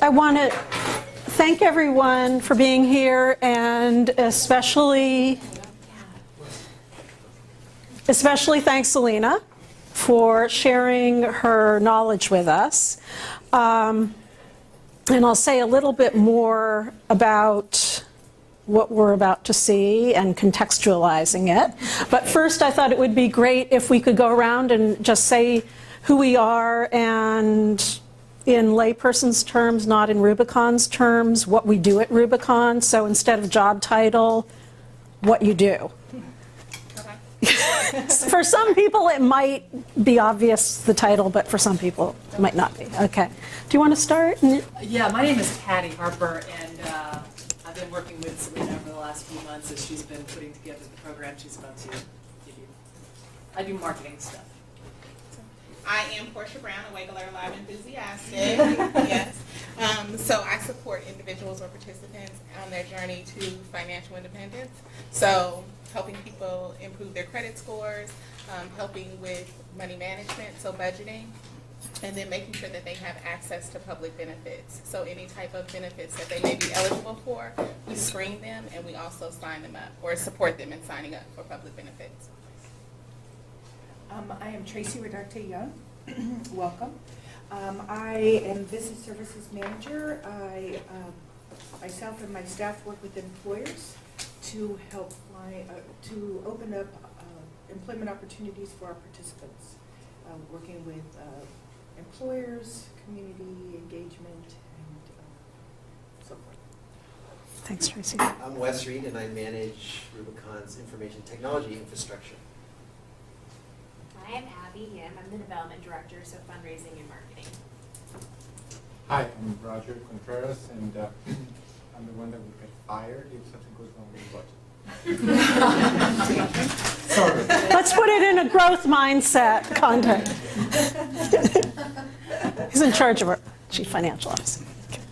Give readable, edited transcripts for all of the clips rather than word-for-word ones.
I want to thank everyone for being here, and especially thanks Selena for sharing her knowledge with us. And I'll say a little bit more about what we're about to see and contextualizing it. But first, I thought it would be great if we could go around and just say who we are, and in layperson's terms, not in Rubicon's terms, what we do at Rubicon. So instead of job title, what you do. For some people, it might be obvious, the title, but for some people, it might not be. Okay. Do you want to start? Yeah, my name is Patty Harper, and I've been working with Selena over the last few months as she's been putting together the program she's about to give you. I do marketing stuff. I am Portia Brown, a Waggler Live enthusiastic. Yes. So I support individuals or participants on their journey to financial independence. So helping people improve their credit scores, helping with money management, so budgeting, and then making sure that they have access to public benefits. So any type of benefits that they may be eligible for, we screen them and we also sign them up or support them in signing up for public benefits. I am Tracy Rodarte Young. Welcome. I am Business Services Manager. I myself and my staff work with employers to help to open up employment opportunities for our participants, working with employers, community engagement, and so forth. Thanks, Tracy. I'm Wes Reed, and I manage Rubicon's information technology infrastructure. I am Abby Yim. I'm the Development Director, so fundraising and marketing. Hi, I'm Roger Contreras, and I'm the one that would get fired if something goes wrong with the budget. Sorry. Let's put it in a growth mindset context. He's in charge of our Chief Financial Officer. Okay.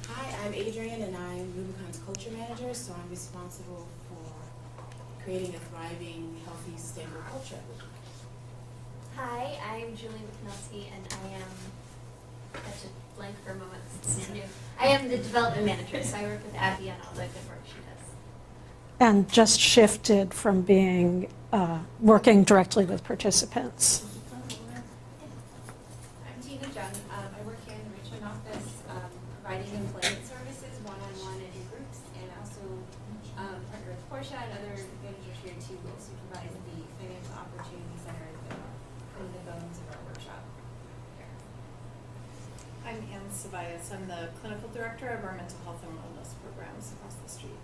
Hi, I'm Adrienne, and I'm Rubicon's culture manager, so I'm responsible for creating a thriving, healthy, stable culture. Hi, I'm Julie Michnowski, and I am, that's a blank for a moment, this is new. I am the Development Manager, so I work with Abby on all the good work she does. And just shifted from being working directly with participants. I'm Tina Jung. I work here in the Richmond office, providing employment services one-on-one and in groups, and also partner with Portia and other managers here to also provide the financial opportunities that are in the bones of our workshop. I'm Ann Ceballos. I'm the clinical director of our mental health and wellness programs across the street.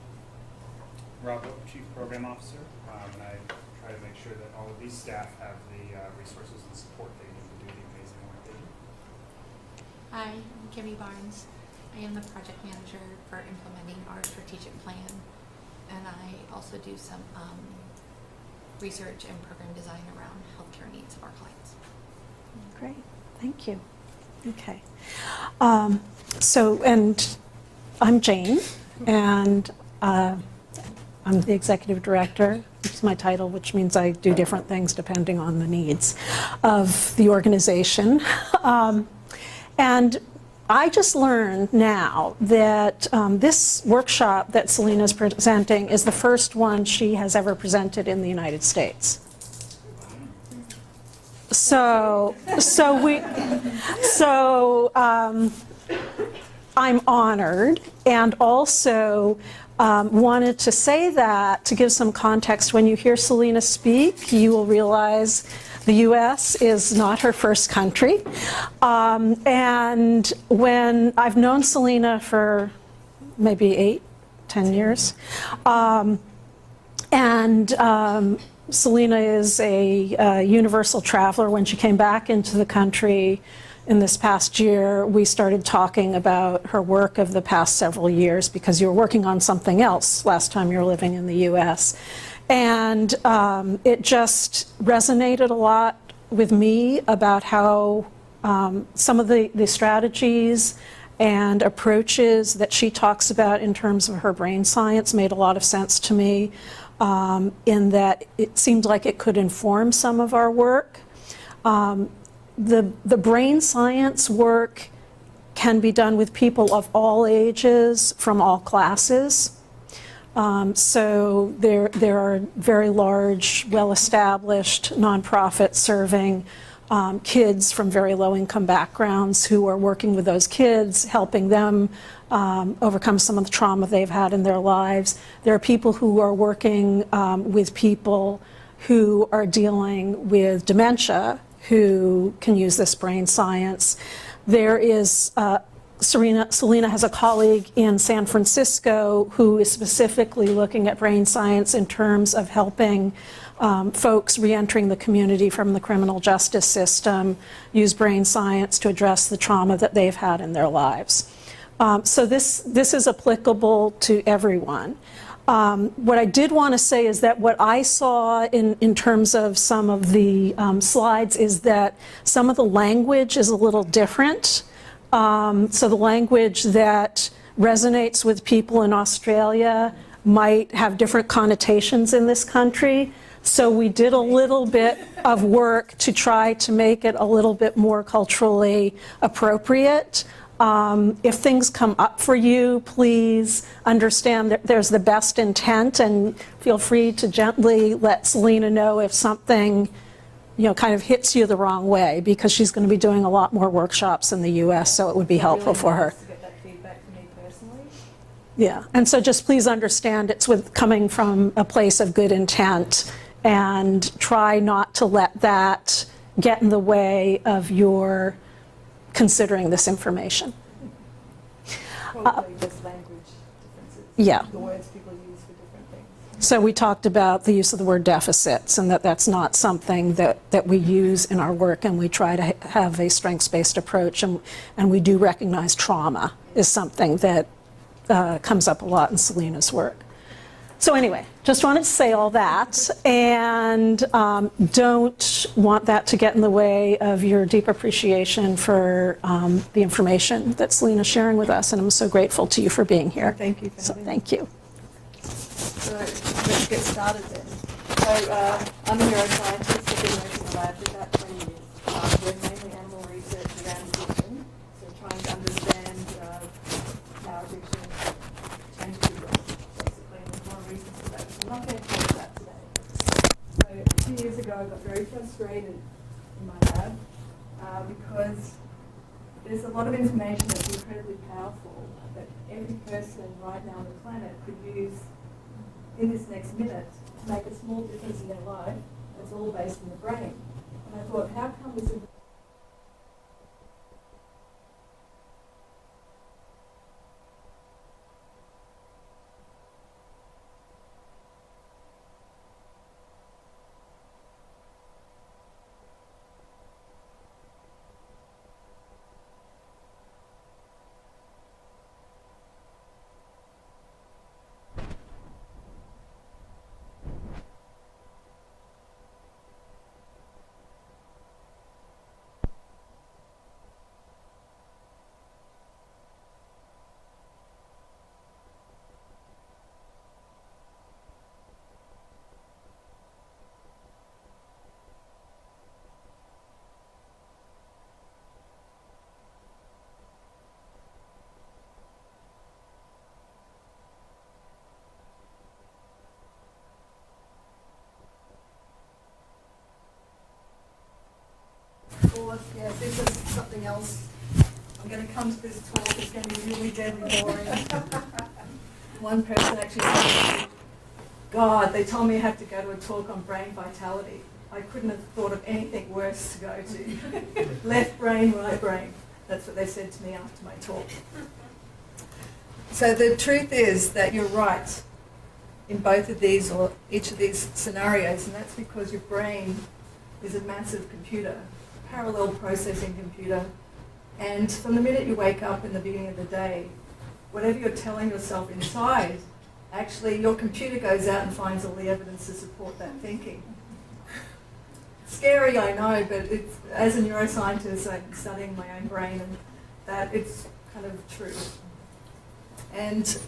Rob, Chief Program Officer, and I try to make sure that all of these staff have the resources and support they need to do the amazing work they do. Hi, I'm Kimmy Barnes. I am the project manager for implementing our strategic plan, and I also do some research and program design around healthcare needs of our clients. Great, thank you. Okay. And I'm Jane, and I'm the executive director, which is my title, which means I do different things depending on the needs of the organization. And I just learned now that this workshop that Selena is presenting is the first one she has ever presented in the United States. So I'm honored, and also wanted to say that to give some context. When you hear Selena speak, you will realize the U.S. is not her first country. And when I've known Selena for maybe 8-10 years, Selena is a universal traveler. When she came back into the country in this past year, we started talking about her work of the past several years, because you were working on something else last time you were living in the U.S. And it just resonated a lot with me about how some of the strategies and approaches that she talks about in terms of her brain science made a lot of sense to me, in that it seemed like it could inform some of our work. The brain science work can be done with people of all ages, from all classes. So there are very large, well-established nonprofits serving kids from very low-income backgrounds who are working with those kids, helping them overcome some of the trauma they've had in their lives. There are people who are working with people who are dealing with dementia, who can use this brain science. There is Selena has a colleague in San Francisco who is specifically looking at brain science in terms of helping folks reentering the community from the criminal justice system use brain science to address the trauma that they've had in their lives. So this is applicable to everyone. What I did want to say is that what I saw in terms of some of the slides is that some of the language is a little different. So the language that resonates with people in Australia might have different connotations in this country. So we did a little bit of work to try to make it a little bit more culturally appropriate. If things come up for you, please understand that there's the best intent, and feel free to gently let Selena know if something kind of hits you the wrong way, because she's going to be doing a lot more workshops in the US, so it would be helpful for her. To get that feedback from me personally. Yeah, and so just please understand it's coming from a place of good intent, and try not to let that get in the way of your considering this information. Probably just language differences. Yeah. The words people use for different things. So we talked about the use of the word deficits, and that's not something that we use in our work, and we try to have a strengths-based approach, and we do recognize trauma is something that comes up a lot in Selena's work. So anyway, just wanted to say all that, and don't want that to get in the way of your deep appreciation for the information that Selena's sharing with us, and I'm so grateful to you for being here. Thank you for So having me. thank you. So let's get started then. So I'm a neuroscientist. I've been working in the lab for about 20 years. Doing mainly animal research around addiction, so trying to understand how addiction changes people, basically, and there's more reasons for that. So I'm not going to talk about today. So 2 years ago, I got very frustrated in my lab because there's a lot of information that's incredibly powerful that every person right now on the planet could use in this next minute to make a small difference in their life. It's all based in the brain. And I thought, how come this is yeah, this is something else. I'm going to come to this talk. It's going to be really deadly boring. One person actually said to me, God, they told me I have to go to a talk on brain vitality. I couldn't have thought of anything worse to go to. Left brain, right brain. That's what they said to me after my talk. So the truth is that you're right in both of these, or each of these scenarios, and that's because your brain is a massive computer, parallel processing computer, and from the minute you wake up in the beginning of the day, whatever you're telling yourself inside, actually your computer goes out and finds all the evidence to support that thinking. Scary, I know, but it's, as a neuroscientist, I'm studying my own brain, and that it's kind of true. And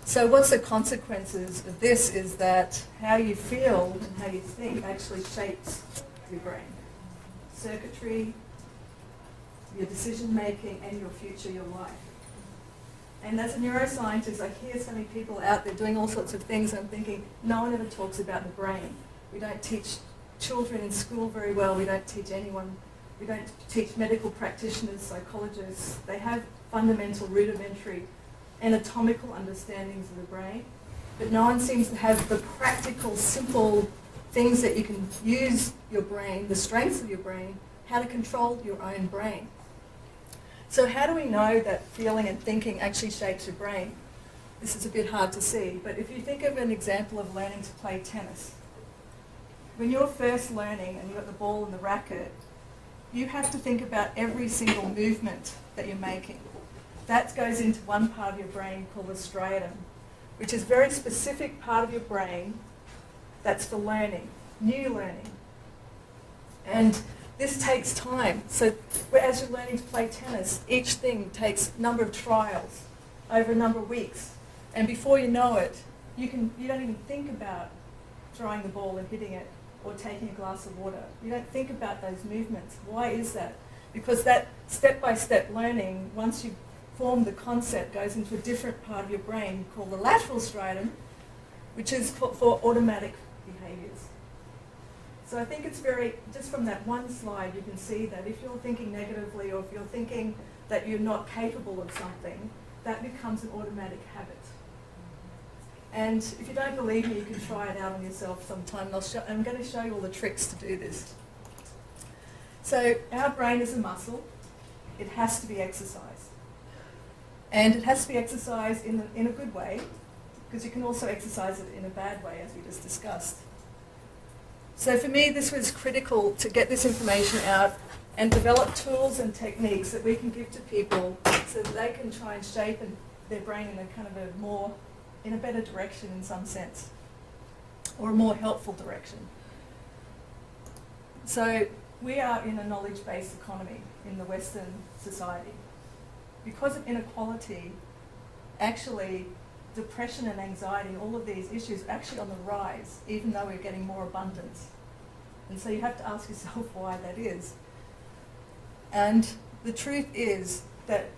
so what's the consequences of this is that how you feel and how you think actually shapes your brain. Circuitry, your decision making, and your future, your life. And as a neuroscientist, I hear so many people out there doing all sorts of things. I'm thinking, no one ever talks about the brain. We don't teach children in school very well. We don't teach anyone. We don't teach medical practitioners, psychologists. They have fundamental, rudimentary, anatomical understandings of the brain, but no one seems to have the practical, simple things that you can use your brain, the strengths of your brain, how to control your own brain. So how do we know that feeling and thinking actually shapes your brain? This is a bit hard to see, but if you think of an example of learning to play tennis, when you're first learning and you've got the ball and the racket, you have to think about every single movement that you're making. That goes into one part of your brain called the striatum, which is a very specific part of your brain that's for learning, new learning. And this takes time. So as you're learning to play tennis, each thing takes a number of trials over a number of weeks. And before you know it, you don't even think about throwing the ball and hitting it or taking a glass of water. You don't think about those movements. Why is that? Because that step-by-step learning, once you form the concept, goes into a different part of your brain called the lateral striatum, which is for automatic behaviors. So I think it's just from that one slide, you can see that if you're thinking negatively or if you're thinking that you're not capable of something, that becomes an automatic habit. And if you don't believe me, you can try it out on yourself sometime. I'm going to show you all the tricks to do this. So our brain is a muscle. It has to be exercised. And it has to be exercised in a good way, because you can also exercise it in a bad way, as we just discussed. So for me, this was critical to get this information out and develop tools and techniques that we can give to people so that they can try and shape their brain in a kind of in a better direction in some sense, or a more helpful direction. So we are in a knowledge-based economy in the Western society. Because of inequality, actually depression and anxiety and all of these issues are actually on the rise, even though we're getting more abundance. And so you have to ask yourself why that is. And the truth is that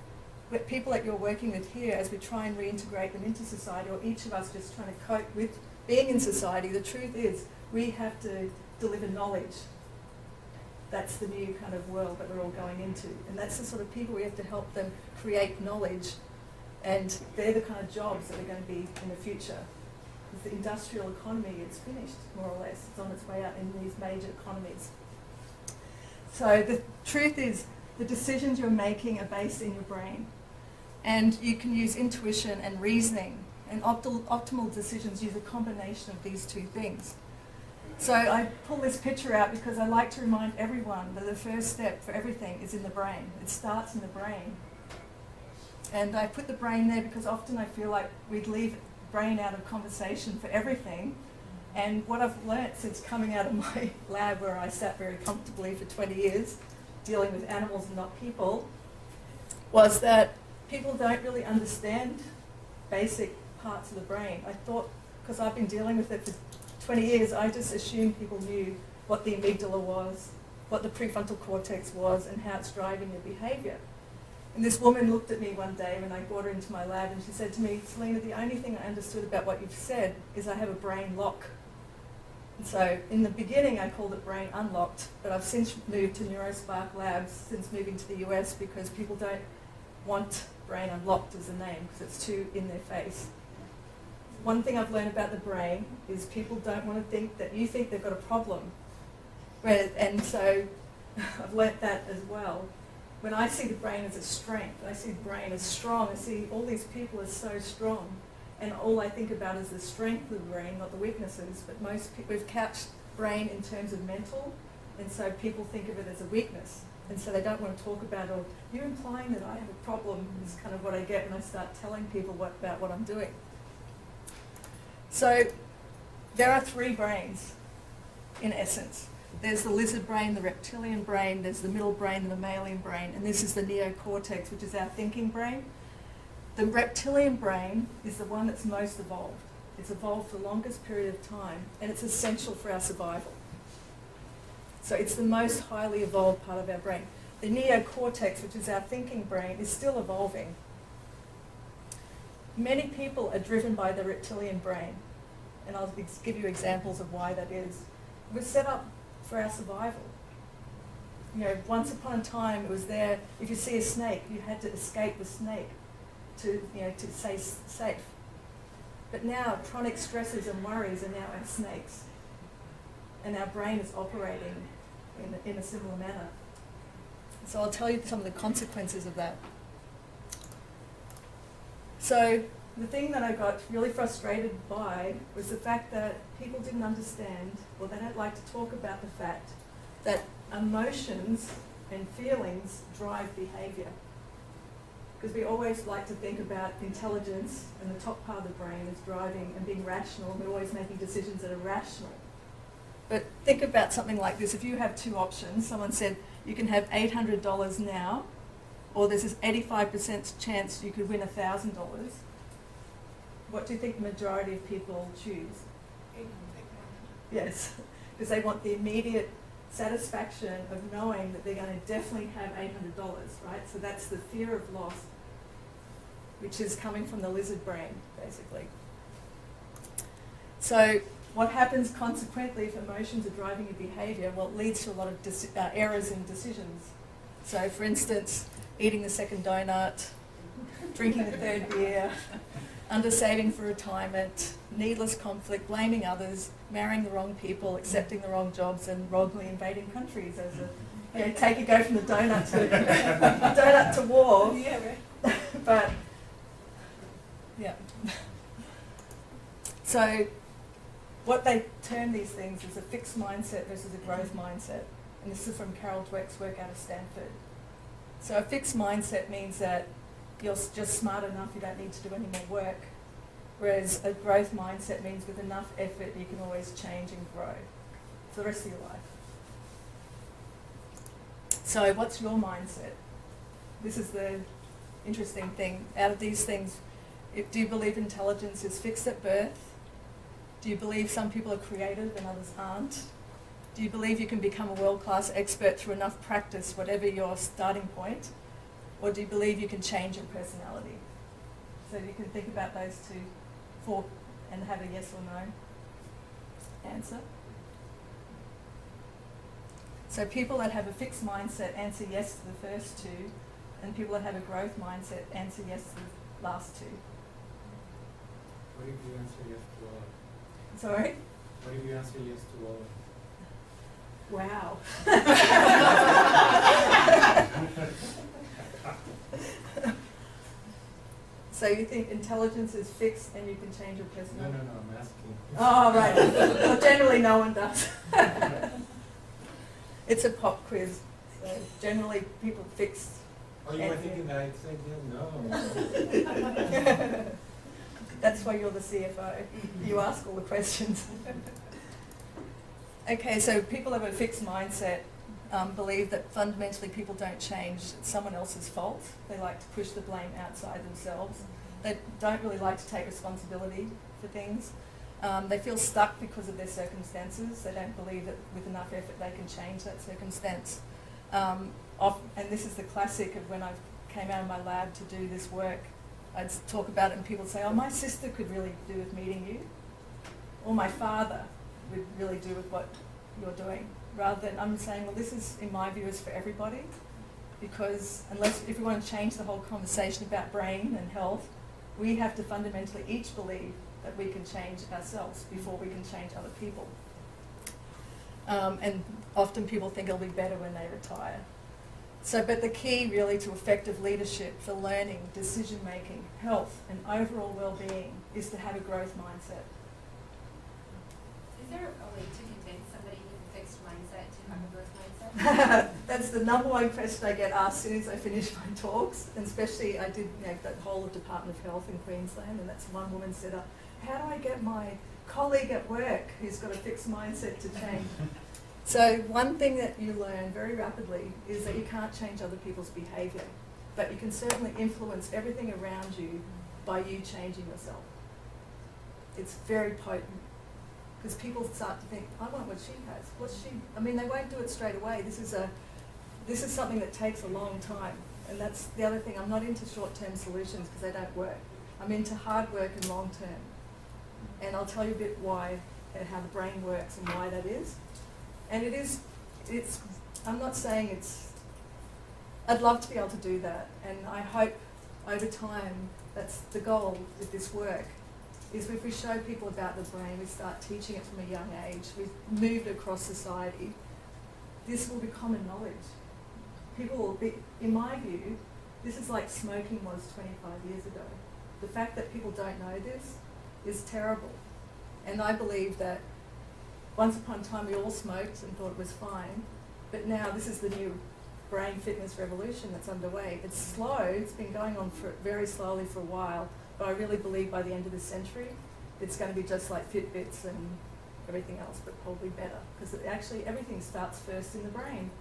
people that you're working with here, as we try and reintegrate them into society, or each of us just trying to cope with being in society, the truth is we have to deliver knowledge. That's the new kind of world that we're all going into. And that's the sort of people we have to help them create knowledge. And they're the kind of jobs that are going to be in the future. Because the industrial economy is finished, more or less. It's on its way out in these major economies. So the truth is, the decisions you're making are based in your brain. And you can use intuition and reasoning. And optimal decisions use a combination of these two things. So I pull this picture out because I like to remind everyone that the first step for everything is in the brain. It starts in the brain. And I put the brain there because often I feel like we'd leave brain out of conversation for everything. And what I've learnt since coming out of my lab, where I sat very comfortably for 20 years, dealing with animals and not people, was that people don't really understand basic parts of the brain. I thought, because I've been dealing with it for 20 years, I just assumed people knew what the amygdala was, what the prefrontal cortex was, and how it's driving your behaviour. And this woman looked at me one day when I brought her into my lab, and she said to me, "Selena, the only thing I understood about what you've said is I have a brain lock." And so in the beginning I called it brain unlocked, but I've since moved to NeuroSpark Labs since moving to the US because people don't want brain unlocked as a name because it's too in their face. One thing I've learned about the brain is people don't want to think that you think they've got a problem. And so I've learnt that as well. When I see the brain as a strength, I see the brain as strong, I see all these people as so strong, and all I think about is the strength of the brain, not the weaknesses, but most people, we've couched brain in terms of mental, and so people think of it as a weakness, and so they don't want to talk about it, or you're implying that I have a problem, is kind of what I get when I start telling people about what I'm doing. So there are three brains, in essence. There's the lizard brain, the reptilian brain, there's the middle brain, the mammalian brain, and this is the neocortex, which is our thinking brain. The reptilian brain is the one that's most evolved. It's evolved for the longest period of time, and it's essential for our survival. So it's the most highly evolved part of our brain. the neocortex, which is our thinking brain, is still evolving. Many people are driven by the reptilian brain, and I'll give you examples of why that is. It was set up for our survival. You know, once upon a time, it was there. If you see a snake, you had to escape the snake to stay safe. But now, chronic stresses and worries are now our snakes, and our brain is operating in a similar manner. So I'll tell you some of the consequences of that. So the thing that I got really frustrated by was the fact that people didn't understand, or they don't like to talk about the fact that emotions and feelings drive behaviour. Because we always like to think about intelligence, and the top part of the brain is driving and being rational, and we're always making decisions that are rational. But think about something like this. If you have two options, someone said you can have $800 now, or there's this 85% chance you could win $1,000, what do you think the majority of people choose? Yes, because they want the immediate satisfaction of knowing that they're going to definitely have $800, right? So that's the fear of loss, which is coming from the lizard brain, basically. So what happens consequently if emotions are driving your behaviour? Well, it leads to a lot of errors in decisions. So for instance, eating the second donut, drinking the third beer, undersaving for retirement, needless conflict, blaming others, marrying the wrong people, accepting the wrong jobs, and wrongly invading countries as a, go from the donut to war. Yeah, right. But yeah. So what they term these things is a fixed mindset versus a growth mindset. And this is from Carol Dweck's work out of Stanford. So a fixed mindset means that you're just smart enough, you don't need to do any more work. Whereas a growth mindset means with enough effort, you can always change and grow for the rest of your life. So what's your mindset? This is the interesting thing. Out of these things, do you believe intelligence is fixed at birth? Do you believe some people are creative and others aren't? Do you believe you can become a world-class expert through enough practice, whatever your starting point? Or do you believe you can change your personality? So you can think about those four and have a yes or no answer. So people that have a fixed mindset answer yes to the first two, and people that have a growth mindset answer yes to the last two. What if you answer yes to all? Sorry? What if you answer yes to all? Wow. So you think intelligence is fixed and you can change your personality? No, I'm asking. Oh, right. Well, generally no one does. It's a pop quiz. So generally people fixed. Oh, you were thinking that I said no. That's why you're the CFO. You ask all the questions. Okay, so people have a fixed mindset, believe that fundamentally people don't change. It's someone else's fault. They like to push the blame outside themselves. They don't really like to take responsibility for things. They feel stuck because of their circumstances. They don't believe that with enough effort they can change that circumstance. And this is the classic of when I came out of my lab to do this work. I'd talk about it and people say, oh, my sister could really do with meeting you. Or my father would really do with what you're doing. Rather than I'm saying, well, this is, in my view, is for everybody. Because if we want to change the whole conversation about brain and health, we have to fundamentally each believe that we can change ourselves before we can change other people. And often people think it'll be better when they retire. But the key really to effective leadership for learning, decision making, health, and overall well-being is to have a growth mindset. Is there a way to convince somebody with a fixed mindset to have a growth mindset? That's the number one question I get asked as soon as I finish my talks, and especially I did that whole of Department of Health in Queensland, and that's one woman said, how do I get my colleague at work who's got a fixed mindset to change? So one thing that you learn very rapidly is that you can't change other people's behaviour, but you can certainly influence everything around you by you changing yourself. It's very potent. Because people start to think, I want what she has. They won't do it straight away. This is this is something that takes a long time. And that's the other thing. I'm not into short-term solutions because they don't work. I'm into hard work and long-term. And I'll tell you a bit why and how the brain works and why that is. And I'm not saying I'd love to be able to do that. And I hope over time, that's the goal with this work, is if we show people about the brain, we start teaching it from a young age, we've moved across society, this will be common knowledge. People will be, in my view, this is like smoking was 25 years ago. The fact that people don't know this is terrible. And I believe that once upon a time we all smoked and thought it was fine, but now this is the new brain fitness revolution that's underway. It's slow, it's been going on very slowly for a while, but I really believe by the end of the century, it's going to be just like Fitbits and everything else, but probably better. Because actually everything starts first in the brain.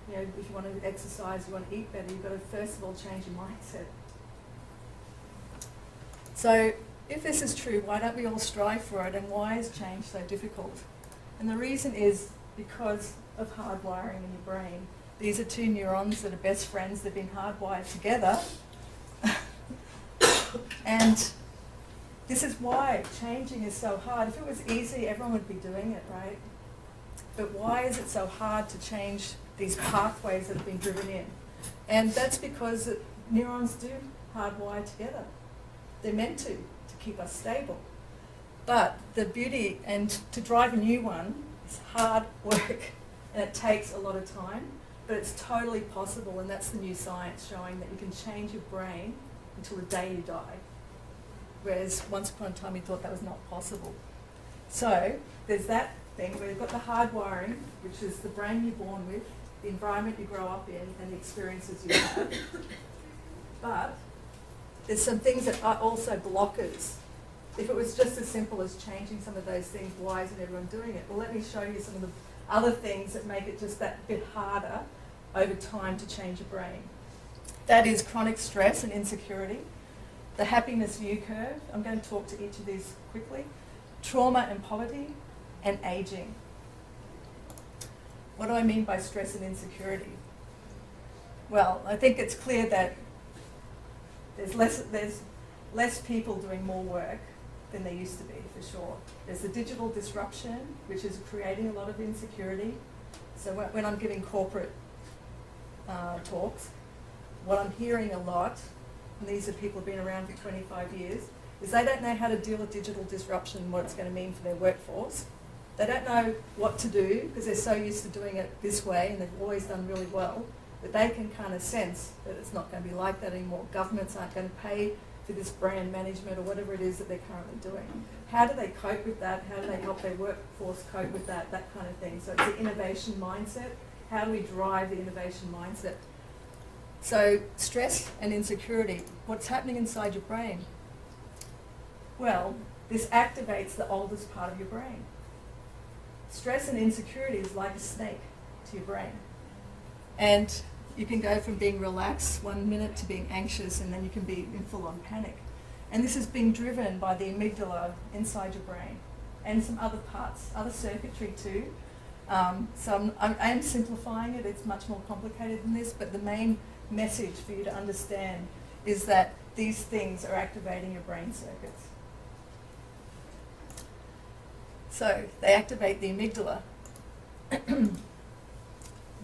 You know, if you want to exercise, you want to eat better, you've got to first of all change your mindset. So if this is true, why don't we all strive for it, and why is change so difficult? And the reason is because of hardwiring in your brain. These are two neurons that are best friends, they've been hardwired together. And this is why changing is so hard. If it was easy, everyone would be doing it, right? But why is it so hard to change these pathways that have been driven in? And that's because neurons do hardwire together. They're meant to keep us stable. But the beauty, and to drive a new one, is hard work, and it takes a lot of time, but it's totally possible, and that's the new science showing that you can change your brain until the day you die. Whereas once upon a time we thought that was not possible. So there's that thing where you've got the hardwiring, which is the brain you're born with, the environment you grow up in, and the experiences you have. But there's some things that are also blockers. If it was just as simple as changing some of those things, why isn't everyone doing it? Well, let me show you some of the other things that make it just that bit harder over time to change your brain. That is chronic stress and insecurity, the happiness U-curve. I'm going to talk to each of these quickly. Trauma and poverty, and aging. What do I mean by stress and insecurity? Well, I think it's clear that there's less people doing more work than there used to be, for sure. There's the digital disruption, which is creating a lot of insecurity. So when I'm giving corporate talks, what I'm hearing a lot, and these are people who've been around for 25 years, is they don't know how to deal with digital disruption and what it's going to mean for their workforce. They don't know what to do because they're so used to doing it this way, and they've always done really well, but they can kind of sense that it's not going to be like that anymore. Governments aren't going to pay for this brand management or whatever it is that they're currently doing. How do they cope with that? How do they help their workforce cope with that? That kind of thing. So it's the innovation mindset. How do we drive the innovation mindset? So stress and insecurity, what's happening inside your brain? Well, this activates the oldest part of your brain. Stress and insecurity is like a snake to your brain. And you can go from being relaxed 1 minute to being anxious, and then you can be in full-on panic. And this is being driven by the amygdala inside your brain and some other parts, other circuitry too. So I am simplifying it. It's much more complicated than this, but the main message for you to understand is that these things are activating your brain circuits. So they activate the amygdala.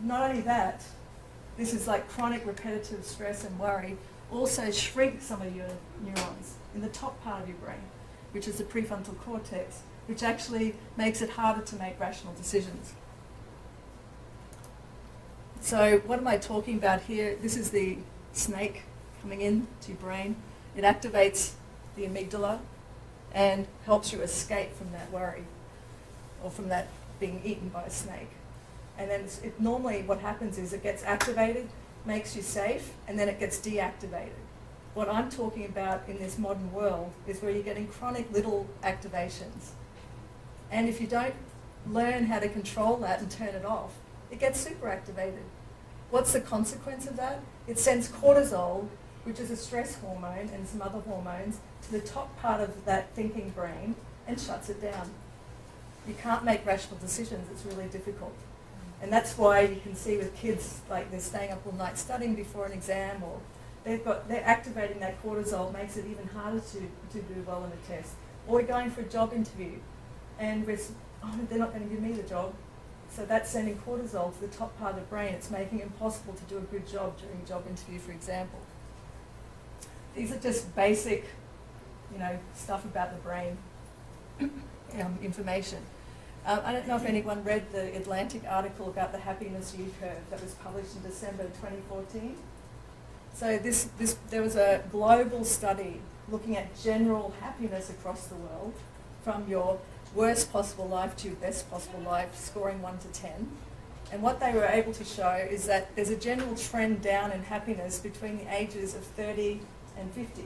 Not only that, this is like chronic repetitive stress and worry also shrinks some of your neurons in the top part of your brain, which is the prefrontal cortex, which actually makes it harder to make rational decisions. So what am I talking about here? This is the snake coming into your brain. It activates the amygdala and helps you escape from that worry or from that being eaten by a snake. And then normally what happens is it gets activated, makes you safe, and then it gets deactivated. What I'm talking about in this modern world is where you're getting chronic little activations. And if you don't learn how to control that and turn it off, it gets super activated. What's the consequence of that? It sends cortisol, which is a stress hormone, and some other hormones, to the top part of that thinking brain and shuts it down. You can't make rational decisions. It's really difficult. And that's why you can see with kids, like they're staying up all night studying before an exam, or they're activating that cortisol, makes it even harder to do well in a test. Or we're going for a job interview, and they're not going to give me the job. So that's sending cortisol to the top part of the brain. It's making it impossible to do a good job during a job interview, for example. These are just basic, stuff about the brain, information. I don't know if anyone read the Atlantic article about the happiness U-curve that was published in December 2014. So there was a global study looking at general happiness across the world, from your worst possible life to your best possible life, scoring 1 to 10. And what they were able to show is that there's a general trend down in happiness between the ages of 30 and 50.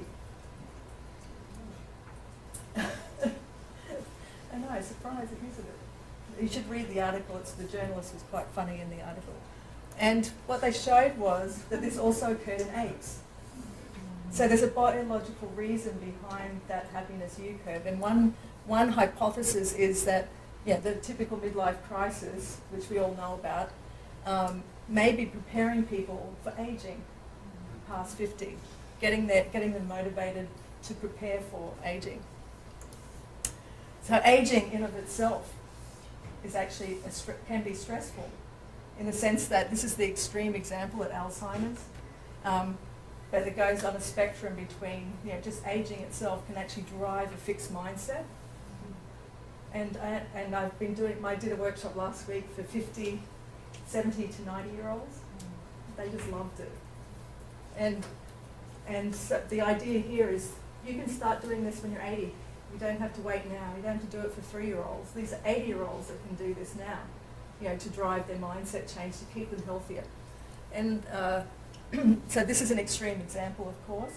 I know, surprising, isn't it? You should read the article. The journalist was quite funny in the article. And what they showed was that this also occurred in apes. So there's a biological reason behind that happiness U-curve. And one hypothesis is that the typical midlife crisis, which we all know about, may be preparing people for aging past 50, getting them motivated to prepare for aging. So aging in of itself is actually can be stressful, in the sense that this is the extreme example at Alzheimer's, but it goes on a spectrum between, just aging itself can actually drive a fixed mindset. And I've been I did a workshop last week for 50, 70 to 90-year-olds. They just loved it. And so the idea here is you can start doing this when you're 80. You don't have to wait now. You don't have to do it for 3-year-olds. These are 80-year-olds that can do this now, to drive their mindset change, to keep them healthier. And so this is an extreme example, of course,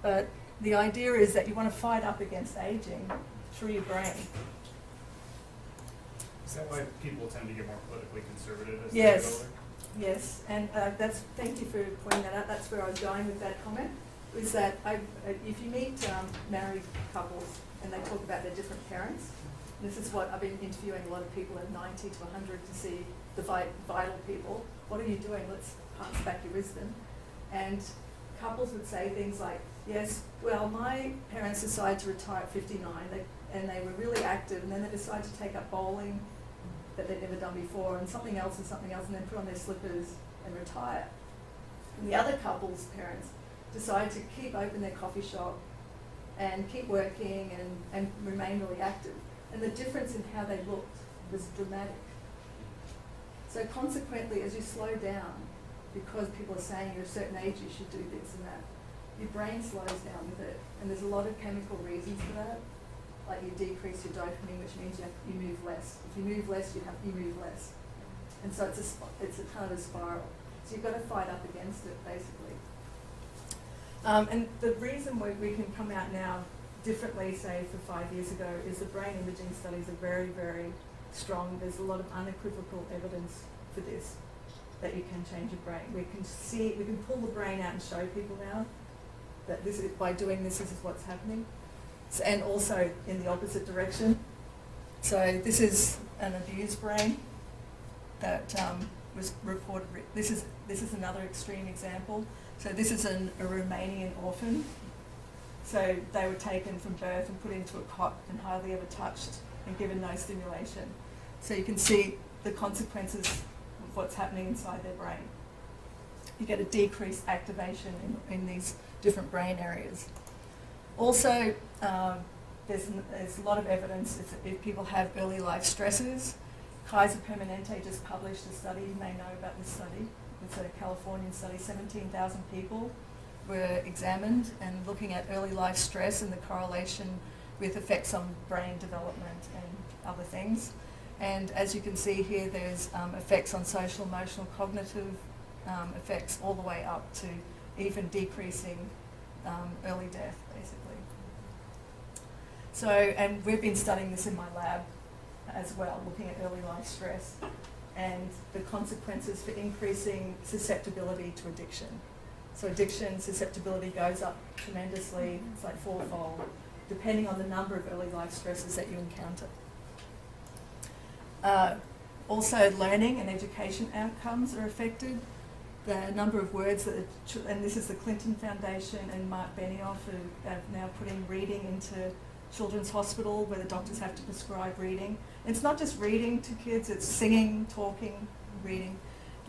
but the idea is that you want to fight up against aging through your brain. Is that why people tend to get more politically conservative as Yes. they get older? Yes, and thank you for pointing that out. That's where I was going with that comment, is that if you meet married couples and they talk about their different parents, this is what I've been interviewing a lot of people at 90 to 100 to see the vital people. What are you doing? Let's pass back your wisdom. And couples would say things like, yes, well, my parents decided to retire at 59, and they were really active, and then they decided to take up bowling that they'd never done before, and something else, and then put on their slippers and retire. And the other couple's parents decided to keep open their coffee shop and keep working and remain really active. And the difference in how they looked was dramatic. So consequently, as you slow down, because people are saying you're a certain age, you should do this and that, your brain slows down with it. And there's a lot of chemical reasons for that. Like you decrease your dopamine, which means you move less. If you move less, you move less. And so it's a kind of a spiral. So you've got to fight up against it, basically. And the reason we can come out now differently, say, for 5 years ago, is the brain imaging studies are very, very strong. There's a lot of unequivocal evidence for this, that you can change your brain. We can pull the brain out and show people now that by doing this is what's happening. So, and also in the opposite direction. So this is an abused brain that was reported. This is another extreme example. So this is a Romanian orphan. So they were taken from birth and put into a cot and hardly ever touched and given no stimulation. So you can see the consequences of what's happening inside their brain. You get a decreased activation in these different brain areas. Also, there's a lot of evidence if people have early life stresses. Kaiser Permanente just published a study, you may know about this study. It's a Californian study, 17,000 people were examined and looking at early life stress and the correlation with effects on brain development and other things. And as you can see here, there's effects on social, emotional, cognitive effects all the way up to even decreasing early death, basically. So, and we've been studying this in my lab as well, looking at early life stress and the consequences for increasing susceptibility to addiction. So addiction susceptibility goes up tremendously, it's like fourfold, depending on the number of early life stresses that you encounter. Also, learning and education outcomes are affected. The number of words that, and this is the Clinton Foundation and Mark Benioff who are now putting reading into Children's Hospital, where the doctors have to prescribe reading. And it's not just reading to kids, it's singing, talking, reading.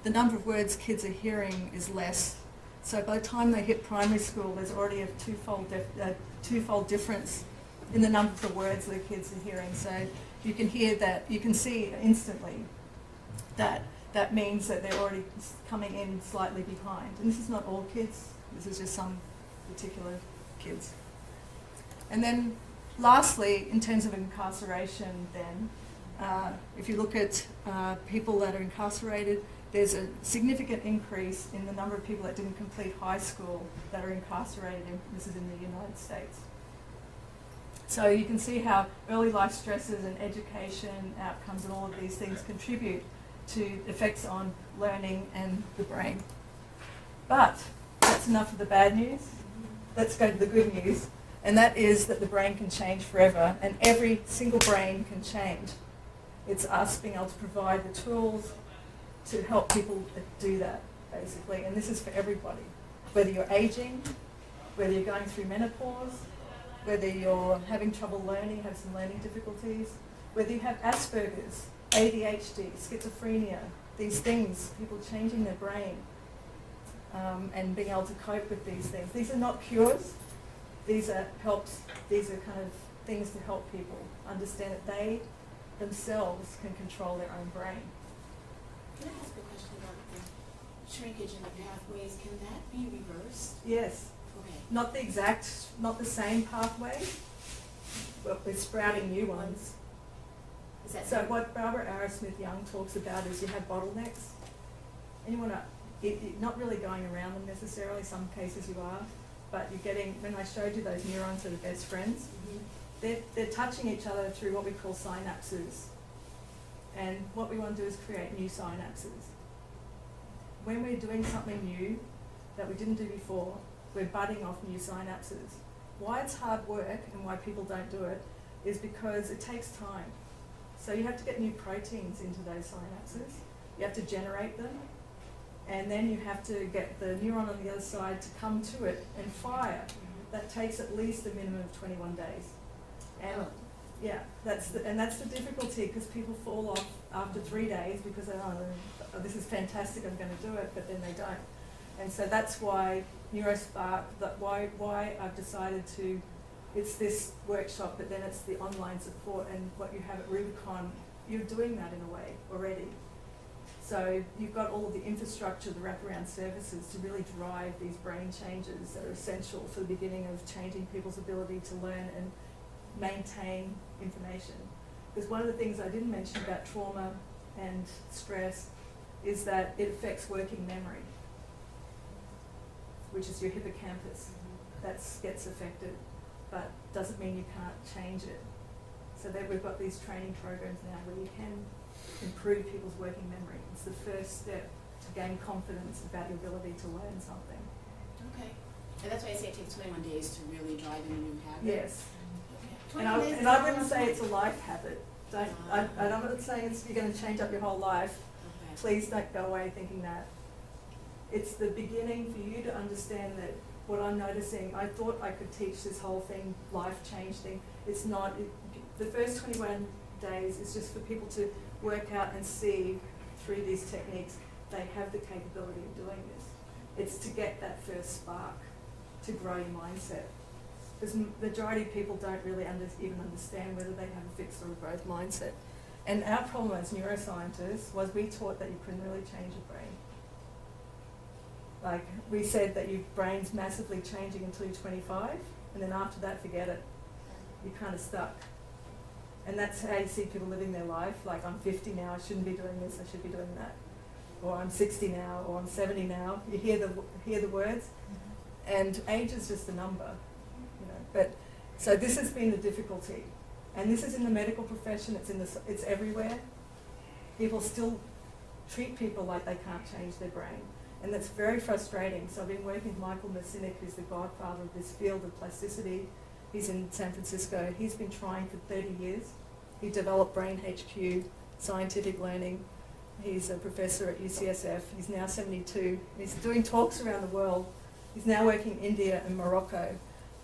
The number of words kids are hearing is less. So by the time they hit primary school, there's already a twofold difference in the number of the words that kids are hearing. So you can hear that, you can see instantly that that means that they're already coming in slightly behind. And this is not all kids, this is just some particular kids. And then lastly, in terms of incarceration then, if you look at people that are incarcerated, there's a significant increase in the number of people that didn't complete high school that are incarcerated. This is in the United States. So you can see how early life stresses and education outcomes and all of these things contribute to effects on learning and the brain. But that's enough of the bad news. Let's go to the good news. And that is that the brain can change forever, and every single brain can change. It's us being able to provide the tools to help people do that, basically. And this is for everybody. Whether you're aging, whether you're going through menopause, whether you're having trouble learning, have some learning difficulties, whether you have Asperger's, ADHD, schizophrenia, these things, people changing their brain and being able to cope with these things. These are not cures. These are helps. These are kind of things to help people understand that they themselves can control their own brain. Can I ask a question about the shrinkage in the pathways? Can that be reversed? Yes. Okay. Not the exact, not the same pathway, but we're sprouting new ones. Is that So what Barbara Arrowsmith-Young talks about is you have bottlenecks, and you want to, not really going around them necessarily, some cases you are, but you're getting, when I showed you those neurons that are best friends, they're touching each other through what we call synapses. And what we want to do is create new synapses. When we're doing something new that we didn't do before, we're budding off new synapses. Why it's hard work and why people don't do it is because it takes time. So you have to get new proteins into those synapses. You have to generate them. And then you have to get the neuron on the other side to come to it and fire. That takes at least a minimum of 21 days. And yeah, that's the difficulty, because people fall off after 3 days because they, oh, this is fantastic, I'm going to do it, but then they don't. And so that's why NeuroSpark, why I've decided to, it's this workshop, but then it's the online support, and what you have at Rubicon, you're doing that in a way already. So you've got all of the infrastructure, the wraparound services to really drive these brain changes that are essential for the beginning of changing people's ability to learn and maintain information. Because one of the things I didn't mention about trauma and stress is that it affects working memory, which is your hippocampus. That gets affected, but doesn't mean you can't change it. So that we've got these training programs now where you can improve people's working memory. It's the first step to gain confidence about your ability to learn something. Okay. And that's why I say it takes 21 days to really drive in a new habit. Yes. Okay. And I wouldn't say it's a life habit. I'm not saying you're going to change up your whole life. Okay. Please don't go away thinking that. It's the beginning for you to understand that what I'm noticing, I thought I could teach this whole thing, life change thing. It's not. The first 21 days is just for people to work out and see through these techniques they have the capability of doing this. It's to get that first spark, to grow your mindset. Because the majority of people don't really even understand whether they have a fixed or a growth mindset. And our problem as neuroscientists was we taught that you couldn't really change your brain. Like, we said that your brain's massively changing until you're 25, and then after that, forget it. You're kind of stuck. And that's how you see people living their life. Like, I'm 50 now, I shouldn't be doing this, I should be doing that. Or I'm 60 now, or I'm 70 now. You hear the words, and age is just a number, you know. But so this has been the difficulty, and this is in the medical profession. It's everywhere. People still treat people like they can't change their brain, and that's very frustrating. So I've been working with Michael Mercinic, who's the godfather of this field of plasticity. He's in San Francisco. He's been trying for 30 years. He developed Brain HQ scientific learning. He's a professor at UCSF. He's now 72. He's doing talks around the world. He's now working in India and Morocco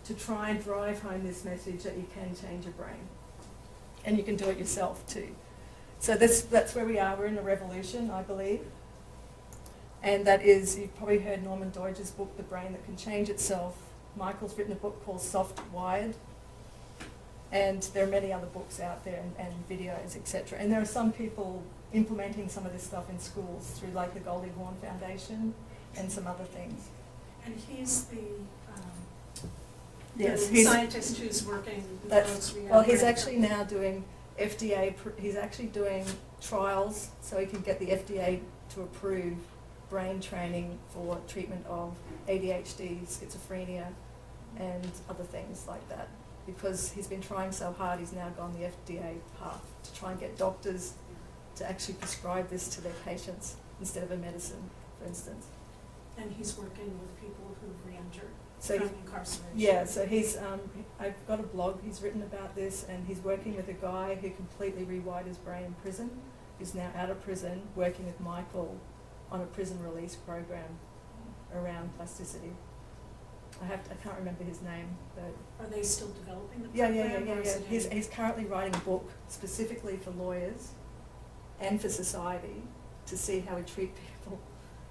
to try and drive home this message that you can change your brain. And you can do it yourself too. So that's where we are. We're in a revolution, I believe. And that is, you've probably heard Norman Doidge's book, The Brain That Can Change Itself. Michael's written a book called Soft Wired. And there are many other books out there and videos, etc. And there are some people implementing some of this stuff in schools through like the Goldie Hawn Foundation and some other things. And he's the Yes, scientist who's working with that's, folks. well, he's actually now doing FDA, he's actually doing trials so he can get the FDA to approve brain training for treatment of ADHD, schizophrenia, and other things like that. Because he's been trying so hard, he's now gone the FDA path to try and get doctors to actually prescribe this to their patients instead of a medicine, for instance. And he's working with people who've re-entered So from incarceration. yeah, so he's, I've got a blog, he's written about this, and he's working with a guy who completely rewired his brain in prison, who's now out of prison, working with Michael on a prison release program around plasticity. I can't remember his name, but... Are they still developing the Yeah, program? yeah. or is it in- He's currently writing a book specifically for lawyers and for society to see how we treat people.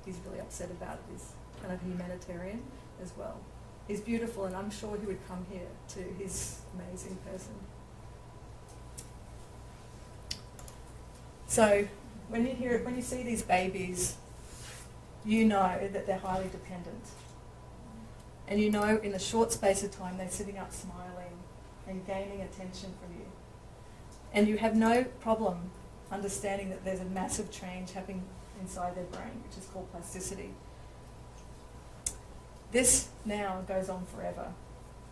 He's really upset about it. He's kind of humanitarian as well. He's beautiful, and I'm sure he would come here too. He's an amazing person. So when you see these babies, you know that they're highly dependent. And you know in a short space of time they're sitting up smiling and gaining attention from you. And you have no problem understanding that there's a massive change happening inside their brain, which is called plasticity. This now goes on forever.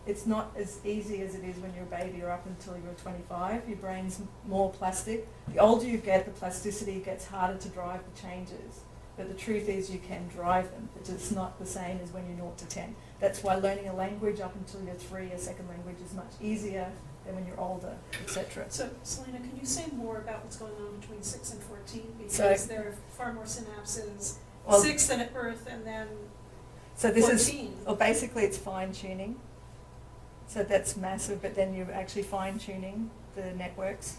It's not as easy as it is when you're a baby or up until you're 25. Your brain's more plastic. The older you get, the plasticity gets harder to drive the changes. But the truth is you can drive them. It's not the same as when you're 0 to 10. That's why learning a language up until you're 3, a second language, is much easier than when you're older, etc. So, Selena, can you say more about what's going on between 6 and 14? Because So- there are far more synapses, Well- 6 than at birth, and then So this 14. is, well, basically it's fine tuning. So that's massive, but then you're actually fine tuning the networks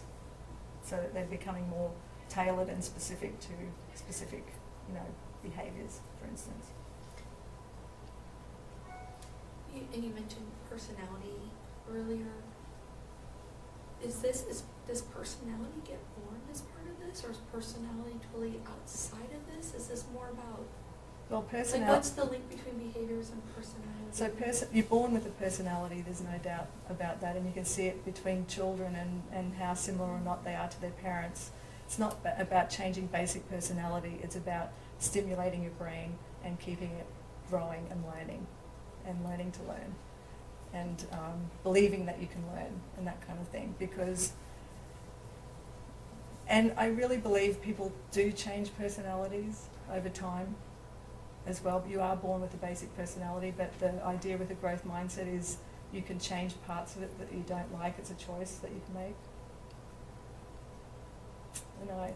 so that they're becoming more tailored and specific to specific, behaviours, for instance. And you mentioned personality earlier. Does personality get born as part of this, or is personality totally outside of this? Is this more about, Well, like, personality. what's the link between behaviors and personality? So you're born with a personality, there's no doubt about that, and you can see it between children and how similar or not they are to their parents. It's not about changing basic personality, it's about stimulating your brain and keeping it growing and learning to learn, and believing that you can learn and that kind of thing. And I really believe people do change personalities over time as well. You are born with a basic personality, but the idea with a growth mindset is you can change parts of it that you don't like. It's a choice that you can make. I know,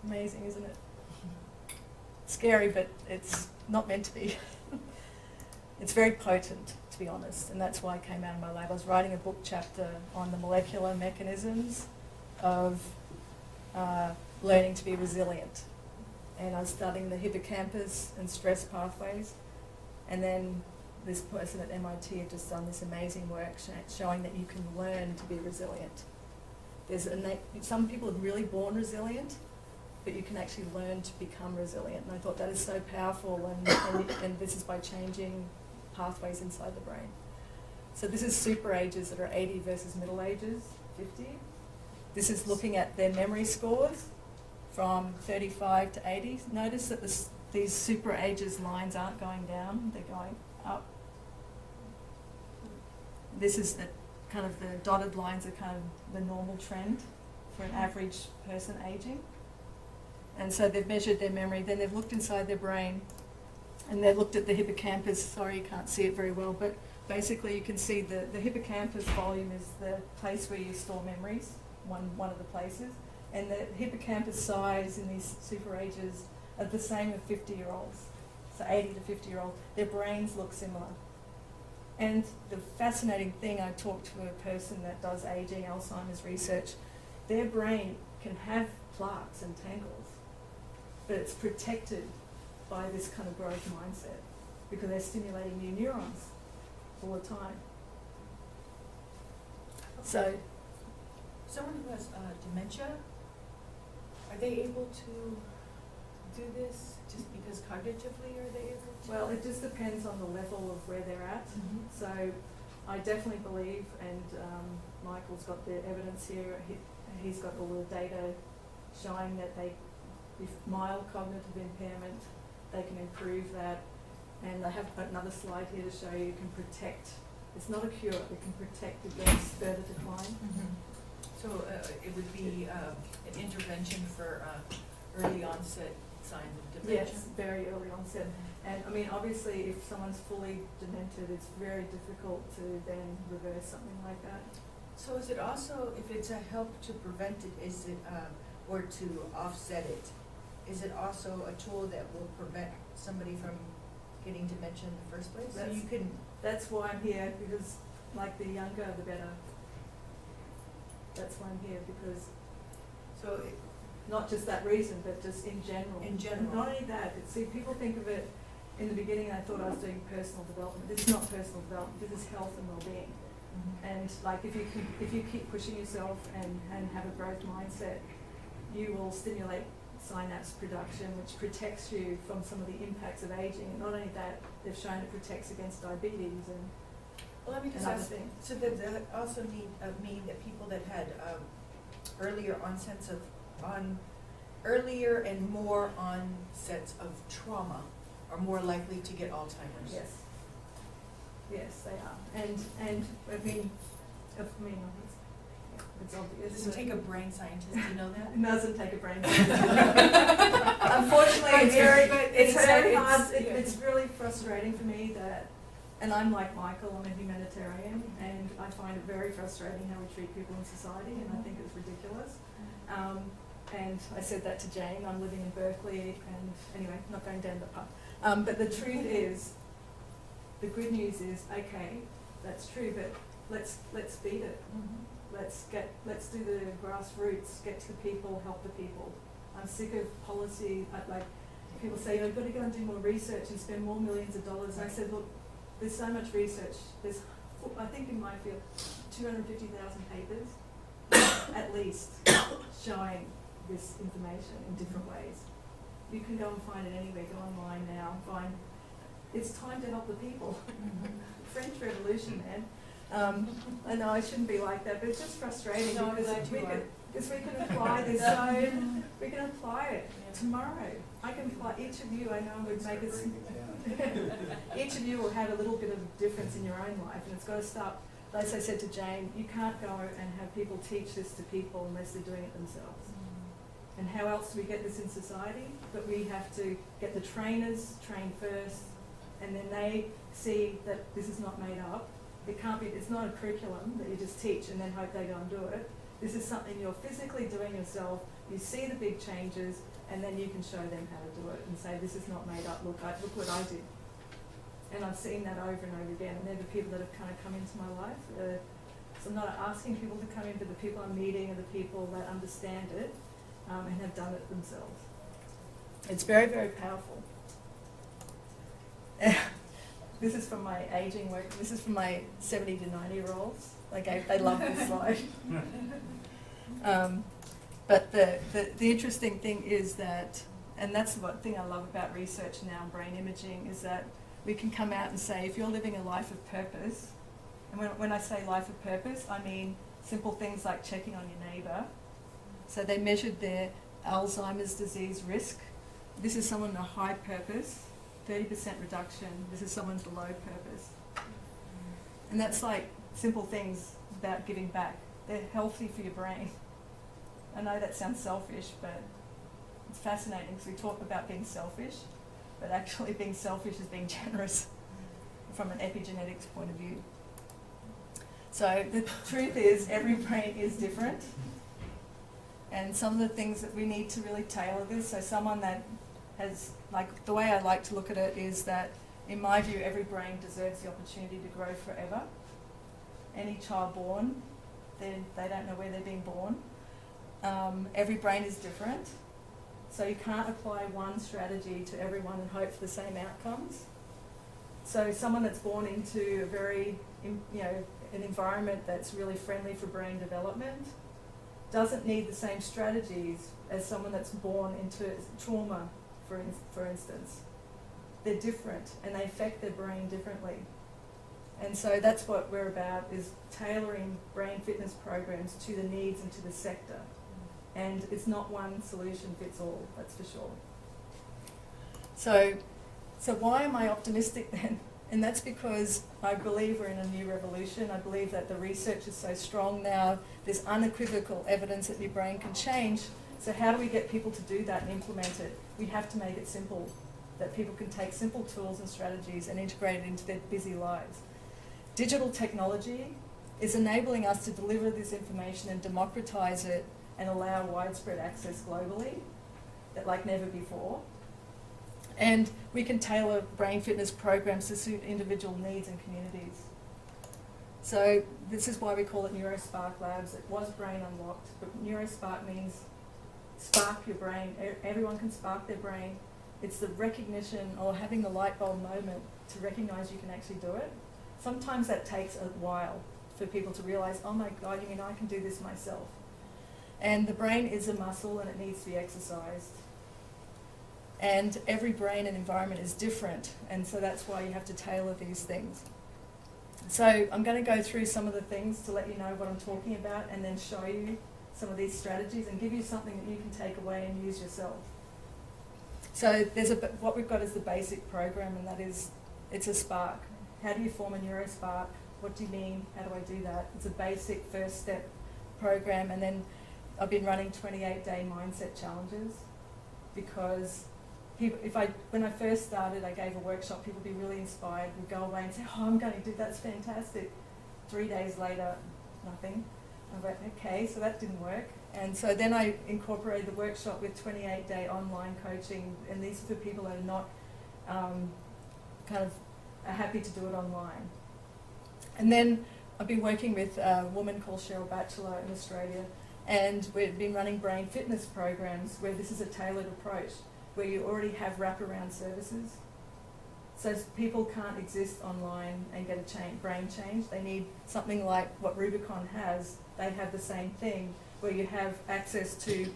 amazing, isn't it? Scary, but it's not meant to be. It's very potent, to be honest, and that's why I came out of my lab. I was writing a book chapter on the molecular mechanisms of learning to be resilient. And I was studying the hippocampus and stress pathways. And then this person at MIT had just done this amazing work showing that you can learn to be resilient. Some people are really born resilient, but you can actually learn to become resilient. And I thought that is so powerful, and this is by changing pathways inside the brain. So this is super ages that are 80 versus middle ages, 50. This is looking at their memory scores from 35 to 80. Notice that these super ages lines aren't going down, they're going up. This is the dotted lines are kind of the normal trend for an average person aging. And so they've measured their memory, then they've looked inside their brain, and they've looked at the hippocampus. Sorry, you can't see it very well, but basically you can see the hippocampus volume is the place where you store memories, one of the places. And the hippocampus size in these super ages are the same as 50-year-olds. So 80 to 50-year-olds, their brains look similar. And the fascinating thing, I talked to a person that does aging Alzheimer's research, their brain can have plaques and tangles, but it's protected by this kind of growth mindset because they're stimulating new neurons all the time. So, Someone who has dementia, are they able to do this just because cognitively are they able to? well, it just depends on the level of where they're at. So I definitely believe, and Michael's got the evidence here, he's got all the data showing that with mild cognitive impairment, they can improve that. And I have another slide here to show you can protect, it's not a cure, it can protect against further decline. So it would be an intervention for early onset signs of dementia? Yes, very early onset. And I mean, obviously, if someone's fully demented, it's very difficult to then reverse something like that. So is it also, if it's a help to prevent it, is it, or to offset it, is it also a tool that will prevent somebody from getting dementia in the first place? So That's- you can, That's why I'm here, because like the younger, the better. That's why I'm here, because so not just that reason, but just in general. In general. And not only that, see, people think of it, in the beginning I thought I was doing personal development. This is not personal development, this is health and well-being. And like if you keep pushing yourself and have a growth mindset, you will stimulate synapse production, which protects you from some of the impacts of aging. And not only that, they've shown it protects against diabetes and well, let me just other ask, things. so does that also mean that people that had earlier onsets of, earlier and more onsets of trauma are more likely to get Alzheimer's? Yes. Yes, they are. And I mean, it's obvious. It doesn't take a brain scientist to know that? It doesn't take a brain scientist. Unfortunately, it's very hard. It's really frustrating for me that, and I'm like Michael, I'm a humanitarian, and I find it very frustrating how we treat people in society, and I think it's ridiculous. And I said that to Jane. I'm living in Berkeley, and anyway, not going down the path. But the truth is, the good news is, okay, that's true, but let's beat it. Let's do the grassroots, get to the people, help the people. I'm sick of policy, like people say, you've got to go and do more research and spend more millions of dollars. And I said, look, there's so much research. There's, I think in my field, 250,000 papers at least showing this information in different ways. You can go and find it anywhere, go online now, find, it's time to help the people. French Revolution, man. I know I shouldn't be like that, but it's just frustrating because we can apply this. So we can apply it tomorrow. I can apply. Each of you, I know, would make it. Each of you will have a little bit of difference in your own life, and it's got to start. As I said to Jane, you can't go and have people teach this to people unless they're doing it themselves. And how else do we get this in society? But we have to get the trainers trained first, and then they see that this is not made up. It can't be, it's not a curriculum that you just teach and then hope they go and do it. This is something you're physically doing yourself, you see the big changes, and then you can show them how to do it and say, this is not made up, look what I did. And I've seen that over and over again, and they're the people that have kind of come into my life. So I'm not asking people to come in, but the people I'm meeting are the people that understand it and have done it themselves. It's very, very powerful. This is from my aging work. This is from my 70 to 90-year-olds. Like they love this slide. But the interesting thing is that, and that's the one thing I love about research now and brain imaging, is that we can come out and say, if you're living a life of purpose, and when I say life of purpose, I mean simple things like checking on your neighbour. So they measured their Alzheimer's disease risk. This is someone in a high purpose, 30% reduction. This is someone below purpose. And that's like simple things about giving back. They're healthy for your brain. I know that sounds selfish, but it's fascinating because we talk about being selfish, but actually being selfish is being generous from an epigenetics point of view. So the truth is every brain is different. And some of the things that we need to really tailor this, so someone that has, like, the way I like to look at it is that, in my view, every brain deserves the opportunity to grow forever. Any child born, they don't know where they're being born. Every brain is different, so you can't apply one strategy to everyone and hope for the same outcomes. So someone that's born into a very, an environment that's really friendly for brain development doesn't need the same strategies as someone that's born into trauma, for instance. They're different and they affect their brain differently. And so that's what we're about, is tailoring brain fitness programs to the needs and to the sector. And it's not one solution fits all, that's for sure. So why am I optimistic then? And that's because I believe we're in a new revolution. I believe that the research is so strong now. There's unequivocal evidence that your brain can change. So how do we get people to do that and implement it? We have to make it simple, that people can take simple tools and strategies and integrate it into their busy lives. Digital technology is enabling us to deliver this information and democratize it and allow widespread access globally, like never before. And we can tailor brain fitness programs to suit individual needs and communities. So this is why we call it NeuroSpark Labs. It was Brain Unlocked, but NeuroSpark means spark your brain. Everyone can spark their brain. It's the recognition or having the light bulb moment to recognize you can actually do it. Sometimes that takes a while for people to realize, oh my God, you mean I can do this myself? And the brain is a muscle and it needs to be exercised. And every brain and environment is different, and so that's why you have to tailor these things. So I'm going to go through some of the things to let you know what I'm talking about, and then show you some of these strategies and give you something that you can take away and use yourself. So what we've got is the basic program, and that is, it's a spark. How do you form a neurospark? What do you mean? How do I do that? It's a basic first step program, and then I've been running 28-day mindset challenges because when I first started, I gave a workshop, people would be really inspired, would go away and say, oh, I'm going to do that, that's fantastic. 3 days later, nothing. I went, okay, so that didn't work. And so then I incorporated the workshop with 28-day online coaching, and these are for people that are not are happy to do it online. And then I've been working with a woman called Cheryl Batchelor in Australia, and we've been running brain fitness programs where this is a tailored approach, where you already have wraparound services. So people can't exist online and get a brain change. They need something like what Rubicon has. They have the same thing, where you have access to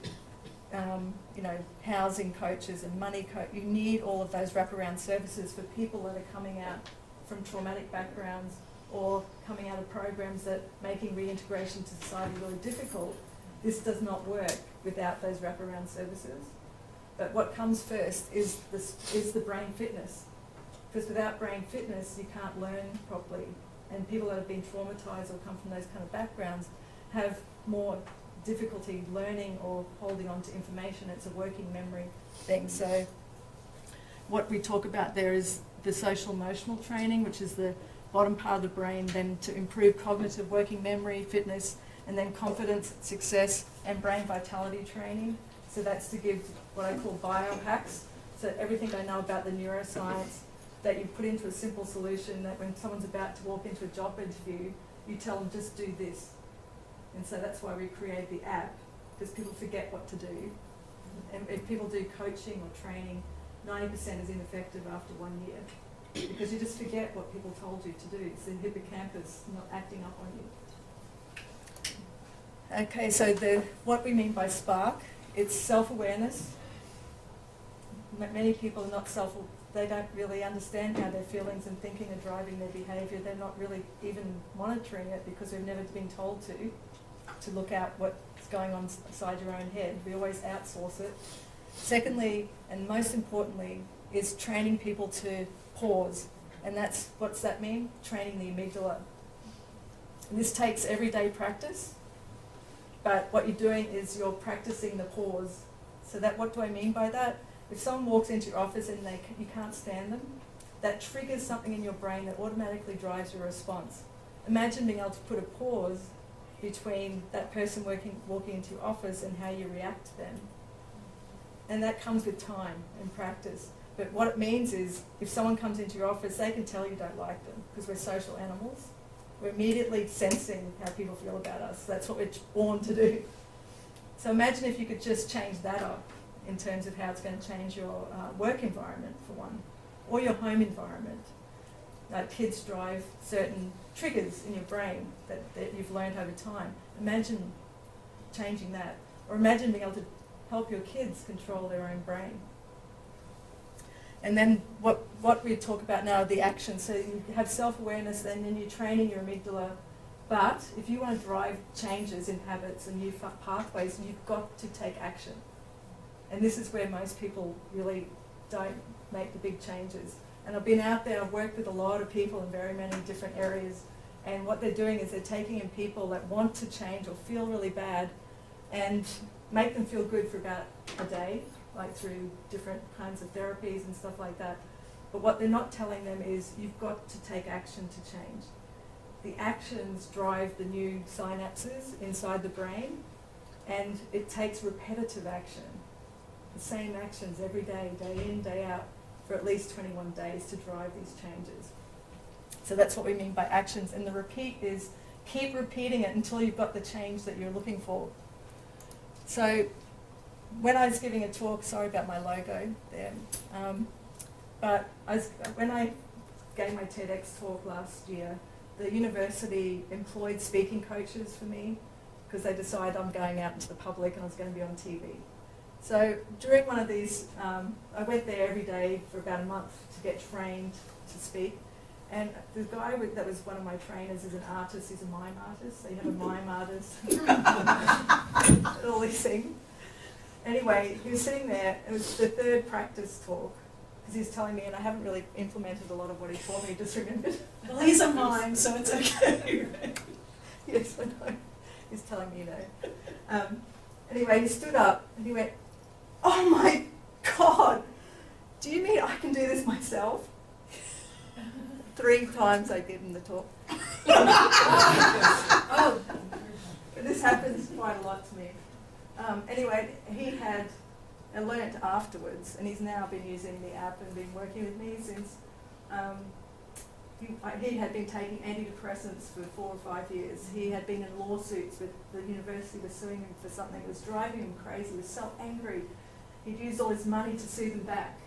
housing coaches and money You need all of those wraparound services for people that are coming out from traumatic backgrounds or coming out of programs that making reintegration to society really difficult. This does not work without those wraparound services. But what comes first is the brain fitness. Because without brain fitness, you can't learn properly. And people that have been traumatized or come from those kind of backgrounds have more difficulty learning or holding on to information. It's a working memory thing. So what we talk about there is the social emotional training, which is the bottom part of the brain, then to improve cognitive working memory, fitness, and then confidence, success, and brain vitality training. So that's to give what I call biohacks. So everything I know about the neuroscience that you put into a simple solution, that when someone's about to walk into a job interview, you tell them just do this. And so that's why we created the app, because people forget what to do. And if people do coaching or training, 90% is ineffective after 1 year, because you just forget what people told you to do. It's the hippocampus not acting up on you. Okay, so what we mean by spark, it's self-awareness. Many people are not they don't really understand how their feelings and thinking are driving their behaviour. They're not really even monitoring it because they've never been told to look out what's going on inside your own head. We always outsource it. Secondly, and most importantly, is training people to pause. And what's that mean? Training the amygdala. And this takes everyday practice, but what you're doing is you're practicing the pause. So what do I mean by that? If someone walks into your office and you can't stand them, that triggers something in your brain that automatically drives your response. Imagine being able to put a pause between that person walking into your office and how you react to them. And that comes with time and practice. But what it means is, if someone comes into your office, they can tell you don't like them, because we're social animals. We're immediately sensing how people feel about us. That's what we're born to do. So imagine if you could just change that up in terms of how it's going to change your work environment, for one, or your home environment. Like kids drive certain triggers in your brain that you've learned over time. Imagine changing that. Or imagine being able to help your kids control their own brain. And then what we talk about now are the actions. So you have self-awareness, and then you're training your amygdala. But if you want to drive changes in habits and new pathways, you've got to take action. And this is where most people really don't make the big changes. And I've been out there, I've worked with a lot of people in very many different areas, and what they're doing is they're taking in people that want to change or feel really bad and make them feel good for about a day, like through different kinds of therapies and stuff like that. But what they're not telling them is, you've got to take action to change. The actions drive the new synapses inside the brain, and it takes repetitive action. The same actions every day, day in, day out, for at least 21 days to drive these changes. So that's what we mean by actions. And the repeat is, keep repeating it until you've got the change that you're looking for. So when I was giving a talk, sorry about my logo there, but when I gave my TEDx talk last year, the university employed speaking coaches for me, because they decided I'm going out into the public and I was going to be on TV. So during one of these, I went there every day for about a month to get trained to speak. And the guy that was one of my trainers is an artist, he's a mime artist. So you have a mime artist, all these things. Anyway, he was sitting there, it was the third practice talk, because he was telling me, and I haven't really implemented a lot of what he taught me, just remembered. Well, he's a mime, so it's okay. Yes, I know. He's telling me, anyway, he stood up and he went, "Oh my God, do you mean I can do this myself?" 3 times I did in the talk. Oh, this happens quite a lot to me. Anyway, he had learnt afterwards, and he's now been using the app and been working with me since. He had been taking antidepressants for 4 or 5 years. He had been in lawsuits with the university, was suing him for something. It was driving him crazy. He was so angry. He'd used all his money to sue them back,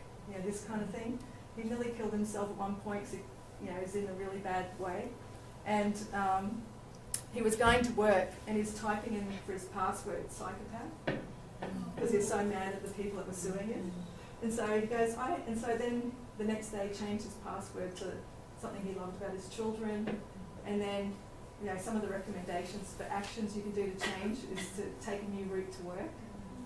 this kind of thing. He nearly killed himself at one point because he was in a really bad way. And he was going to work, and he's typing in for his password, psychopath, because he's so mad at the people that were suing him. And so he goes, and so then the next day he changed his password to something he loved about his children. And then, some of the recommendations for actions you can do to change is to take a new route to work.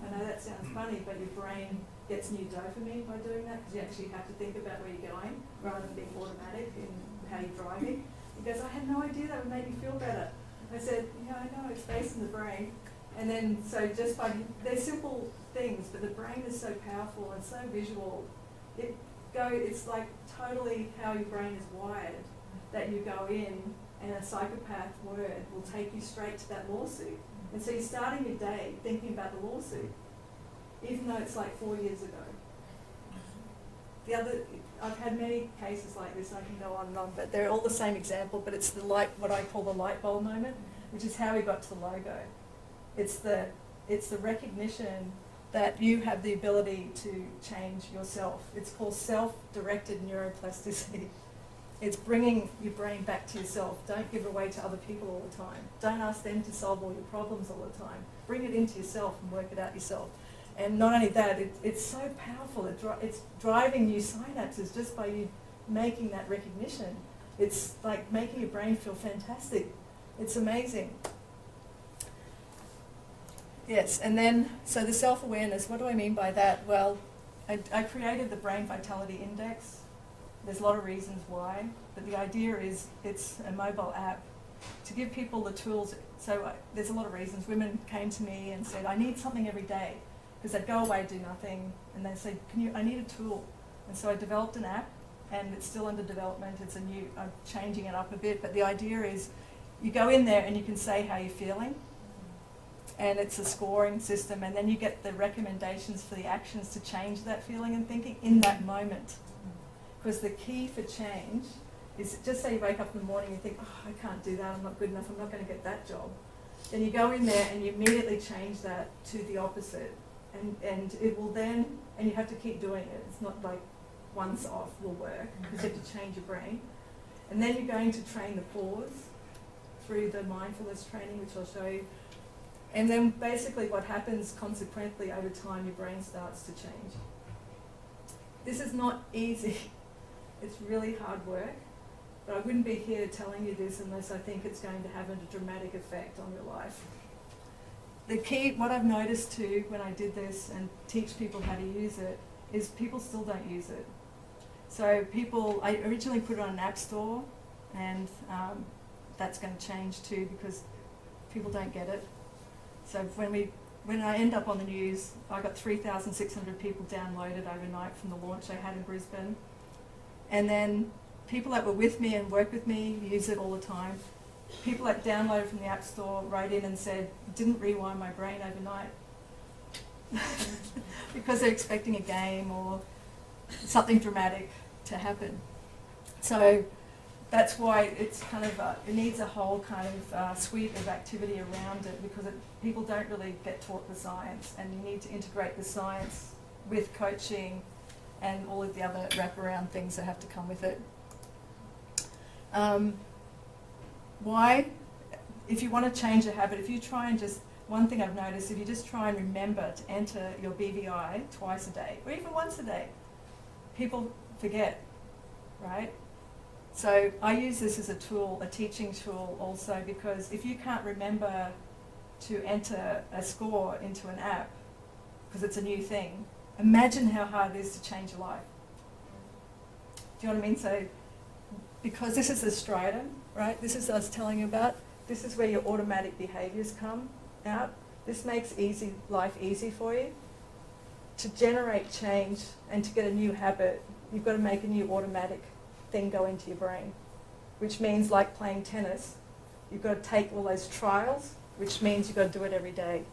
I know that sounds funny, but your brain gets new dopamine by doing that, because you actually have to think about where you're going rather than being automatic in how you're driving. He goes, "I had no idea that would make me feel better." I said, "Yeah, I know, it's based in the brain." And then, so just by, they're simple things, but the brain is so powerful and so visual. It's like totally how your brain is wired, that you go in and a psychopath word will take you straight to that lawsuit. And so you're starting your day thinking about the lawsuit, even though it's like 4 years ago. I've had many cases like this, and I can go on and on, but they're all the same example, but it's what I call the light bulb moment, which is how we got to the logo. It's the recognition that you have the ability to change yourself. It's called self-directed neuroplasticity. It's bringing your brain back to yourself. Don't give it away to other people all the time. Don't ask them to solve all your problems all the time. Bring it into yourself and work it out yourself. And not only that, it's so powerful. It's driving new synapses just by you making that recognition. It's like making your brain feel fantastic. It's amazing. Yes, and then, so the self-awareness, what do I mean by that? Well, I created the Brain Vitality Index. There's a lot of reasons why, but the idea is it's a mobile app to give people the tools. So there's a lot of reasons. Women came to me and said, "I need something every day," because they'd go away, do nothing, and they said, I need a tool. And so I developed an app, and it's still under development. I'm changing it up a bit, but the idea is you go in there and you can say how you're feeling, and it's a scoring system, and then you get the recommendations for the actions to change that feeling and thinking in that moment. Because the key for change is, just say you wake up in the morning and think, oh, I can't do that, I'm not good enough, I'm not going to get that job. Then you go in there and you immediately change that to the opposite. And it will then, and you have to keep doing it. It's not like once off will work, because you have to change your brain. And then you're going to train the pause through the mindfulness training, which I'll show you. And then basically what happens consequently over time, your brain starts to change. This is not easy. It's really hard work. But I wouldn't be here telling you this unless I think it's going to have a dramatic effect on your life. The key, what I've noticed too when I did this and teach people how to use it, is people still don't use it. So people, I originally put it on an app store, and that's going to change too because people don't get it. So when I end up on the news, I got 3,600 people downloaded overnight from the launch I had in Brisbane. And then people that were with me and work with me use it all the time. People that downloaded from the App Store wrote in and said, didn't rewind my brain overnight. Because they're expecting a game or something dramatic to happen. So that's why it's kind of, it needs a whole kind of suite of activity around it, because people don't really get taught the science, and you need to integrate the science with coaching and all of the other wraparound things that have to come with it. Why? If you want to change a habit, if you try and just, one thing I've noticed, if you just try and remember to enter your BVI twice a day, or even once a day, people forget, right? So I use this as a tool, a teaching tool also, because if you can't remember to enter a score into an app, because it's a new thing, imagine how hard it is to change your life. Do you know what I mean? So, because this is the striatum, right? This is what I was telling you about. This is where your automatic behaviors come out. This makes life easy for you. To generate change and to get a new habit, you've got to make a new automatic thing go into your brain, which means, like playing tennis, you've got to take all those trials, which means you've got to do it every day.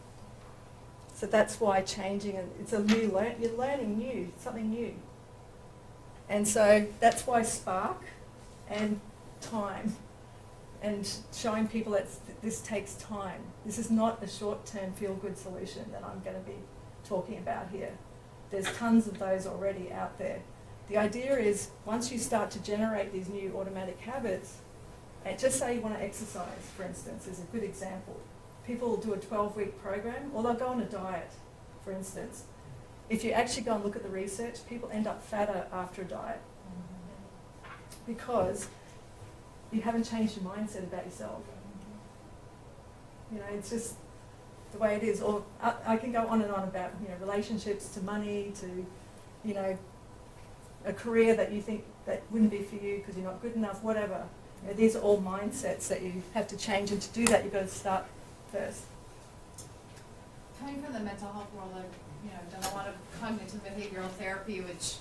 So that's why changing, it's a new you're learning something new. And so that's why spark and time, and showing people that this takes time. This is not a short-term feel-good solution that I'm going to be talking about here. There's tons of those already out there. The idea is, once you start to generate these new automatic habits, and just say you want to exercise, for instance, is a good example. People will do a 12-week program, or they'll go on a diet, for instance. If you actually go and look at the research, people end up fatter after a diet. Because you haven't changed your mindset about yourself. You know, it's just the way it is. Or I can go on and on about, relationships to money, to, a career that you think that wouldn't be for you because you're not good enough, whatever. These are all mindsets that you have to change, and to do that, you've got to start first. Coming from the mental health world, I've done a lot of cognitive behavioral therapy, which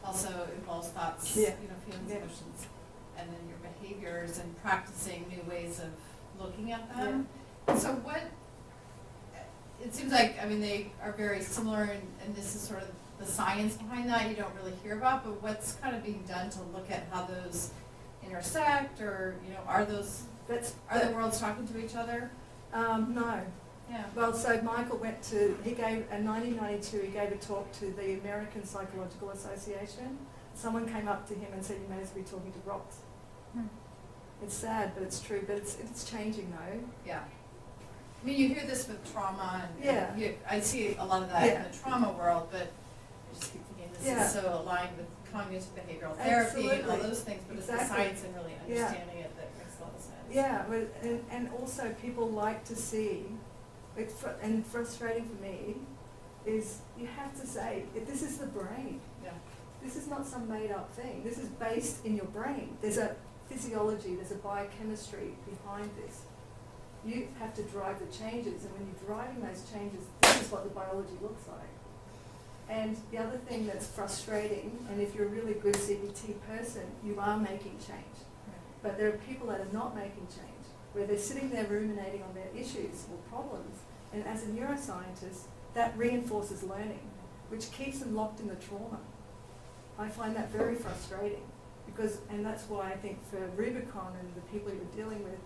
also involves thoughts, feelings, emotions, and then your behaviors, and practicing new ways of looking at them. So it seems like, they are very similar, and this is sort of the science behind that you don't really hear about, but what's kind of being done to look at how those intersect, or, are the worlds talking to each other? No. Yeah. Well, so Michael in 1992, he gave a talk to the American Psychological Association. Someone came up to him and said, you may as well be talking to rocks. It's sad, but it's true, but it's changing though. Yeah. You hear this with trauma, and I see a lot of that in the trauma world, but I just keep thinking this is so aligned with cognitive behavioral therapy and all those things, but it's the science and really understanding it that makes a lot of sense. Yeah, and also people like to see, and frustrating for me, is you have to say, this is the brain. Yeah. This is not some made up thing. This is based in your brain. There's a physiology, there's a biochemistry behind this. You have to drive the changes, and when you're driving those changes, this is what the biology looks like. And the other thing that's frustrating, and if you're a really good CBT person, you are making change. But there are people that are not making change. where they're sitting there ruminating on their issues or problems. And as a neuroscientist, that reinforces learning, which keeps them locked in the trauma. I find that very frustrating because, and that's why I think for Rubicon and the people you're dealing with,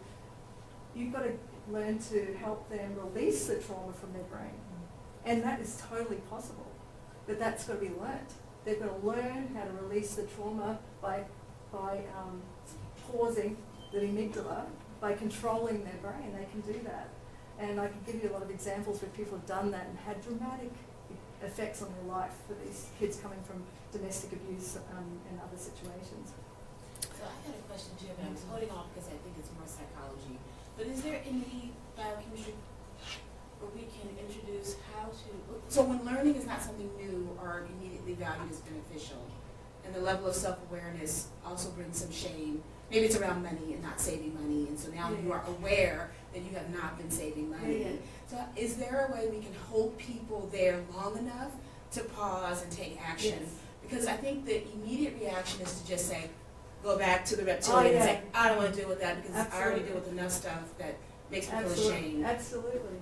you've got to learn to help them release the trauma from their brain. And that is totally possible, but that's got to be learnt. They've got to learn how to release the trauma by pausing the amygdala, by controlling their brain. They can do that. And I can give you a lot of examples where people have done that and had dramatic effects on their life for these kids coming from domestic abuse and other situations. So I had a question too, but I was holding off because I think it's more psychology. But is there any biochemistry where we can introduce how to, so when learning is not something new or immediately valued as beneficial, and the level of self-awareness also brings some shame, maybe it's around money and not saving money, and so now you are aware that you have not been saving money. So is there a way we can hold people there long enough to pause and take action? Yes. Because I think the immediate reaction is to just say, go back to the reptilian and say, I don't want to deal with that because I already deal with enough stuff that makes me feel ashamed. Absolutely. Okay.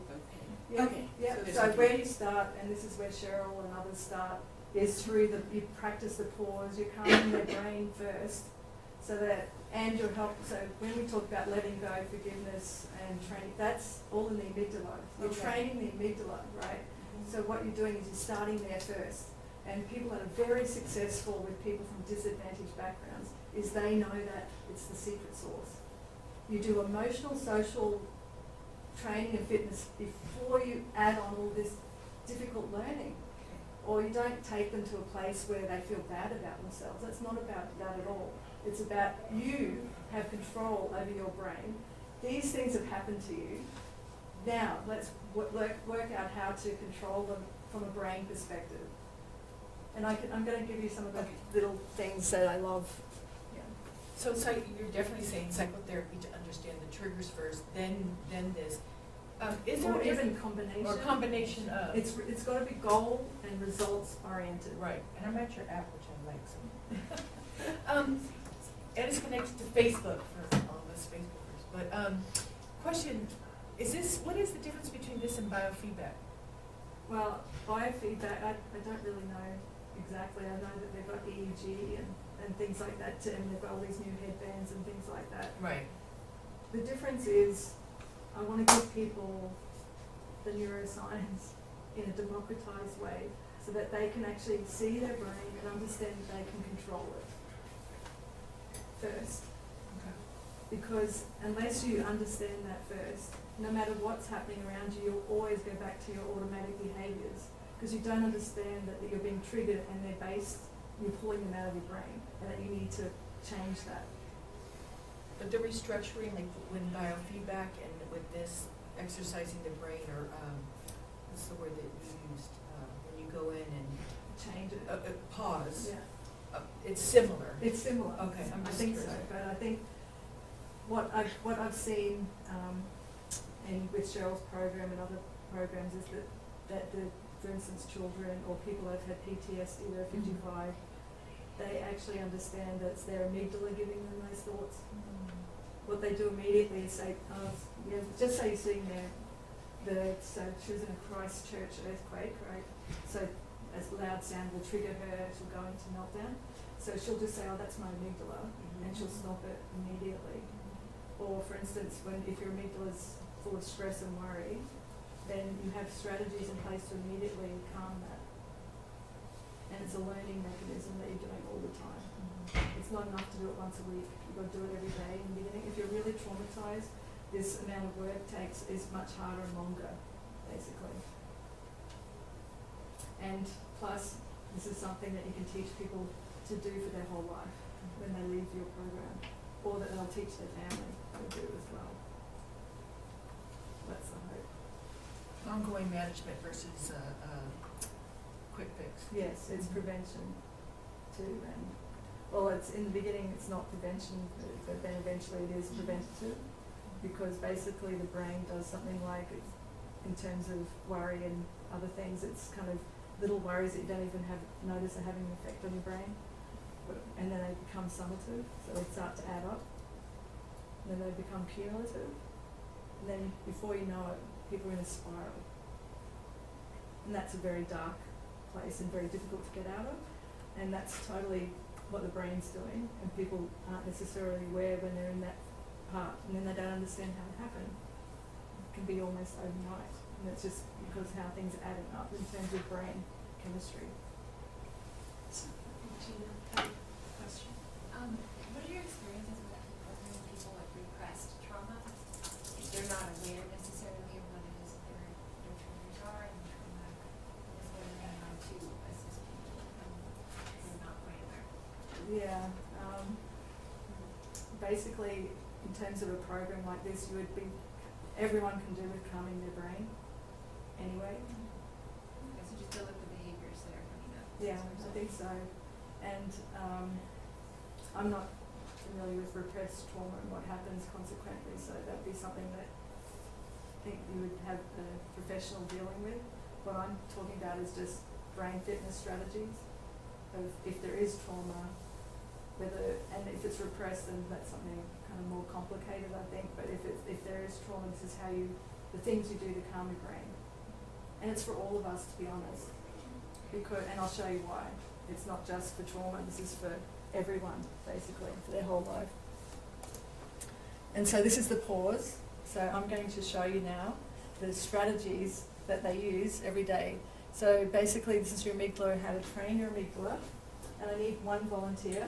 Yeah. Okay. Yeah. So there's So something- where you start, and this is where Cheryl and others start, is through you practice the pause, you're calming their brain first, so that, and you're so when we talk about letting go, forgiveness and training, that's all in the amygdala. You're Okay. training the amygdala, right? So what you're doing is you're starting there first. And people that are very successful with people from disadvantaged backgrounds is they know that it's the secret sauce. You do emotional, social training and fitness before you add on all this difficult learning. Or you don't take them to a place where they feel bad about themselves. That's not about that at all. It's about you have control over your brain. These things have happened to you. Now, let's work out how to control them from a brain perspective. And I'm going to give you some of the little things that I love. Yeah. So you're definitely saying psychotherapy to understand the triggers first, then this. Is there Or a even combination. or combination of? It's got to be goal and results oriented. Right, and I'm at your app, which I like so. And it's connected to Facebook for all of us Facebookers. But question, what is the difference between this and biofeedback? Well, biofeedback, I don't really know exactly. I know that they've got EEG and things like that, and they've got all these new headbands and things like that. Right. The difference is, I want to give people the neuroscience in a democratized way so that they can actually see their brain and understand that they can control it first. Okay. Because unless you understand that first, no matter what's happening around you, you'll always go back to your automatic behaviors because you don't understand that you're being triggered and you're pulling them out of your brain and that you need to change that. But the restructuring, like when biofeedback and with this exercising the brain, or what's the word that you used, when you go in and Change it. pause, Yeah. it's similar. It's similar. Okay, I'm I just think so, curious. but I think what I've seen and with Cheryl's program and other programs is that for instance, children or people that have had PTSD, they're 55, they actually understand that it's their amygdala giving them those thoughts. What they do immediately is say, just say you're sitting there, so she was in a Christchurch earthquake, right? So a loud sound will trigger her, she'll go into meltdown. So she'll just say, oh, that's my amygdala, and she'll stop it immediately. Or for instance, if your amygdala is full of stress and worry, then you have strategies in place to immediately calm that. And it's a learning mechanism that you're doing all the time. It's not enough to do it once a week. You've got to do it every day in the beginning. If you're really traumatized, this amount of work is much harder and longer, basically. And plus, this is something that you can teach people to do for their whole life when they leave your program, or that they'll teach their family to do as well. That's the hope. Ongoing management versus quick fix. Yes, it's prevention too, and well, it's in the beginning it's not prevention, but then eventually it is preventative, because basically the brain does something like, in terms of worry and other things, it's kind of little worries that you don't even notice are having an effect on your brain, and then they become summative, so they start to add up, and then they become cumulative, And then before you know it, people are in a spiral. And that's a very dark place and very difficult to get out of. And that's totally what the brain's doing. And people aren't necessarily aware when they're in that part. And then they don't understand how it happened. It can be almost overnight. And it's just because how things are adding up in terms of brain chemistry. Question. What are your experiences with that working with people with repressed trauma? If they're not aware necessarily of what it is that their triggers are and trauma, what is going on to assist people who are not quite aware? Yeah. Basically, in terms of a program like this, everyone can do with calming their brain anyway. Okay, so just deal with the behaviors that are coming up. Yeah, I think so. And I'm not familiar with repressed trauma and what happens consequently, so that'd be something that I think you would have a professional dealing with. What I'm talking about is just brain fitness strategies of if there is trauma, and if it's repressed, then that's something kind of more complicated, I think. But if there is trauma, this is the things you do to calm your brain. And it's for all of us, to be honest. And I'll show you why. It's not just for trauma, this is for everyone, basically, for their whole life. And so this is the pause. So I'm going to show you now the strategies that they use every day. So basically this is your amygdala, how to train your amygdala. And I need one volunteer.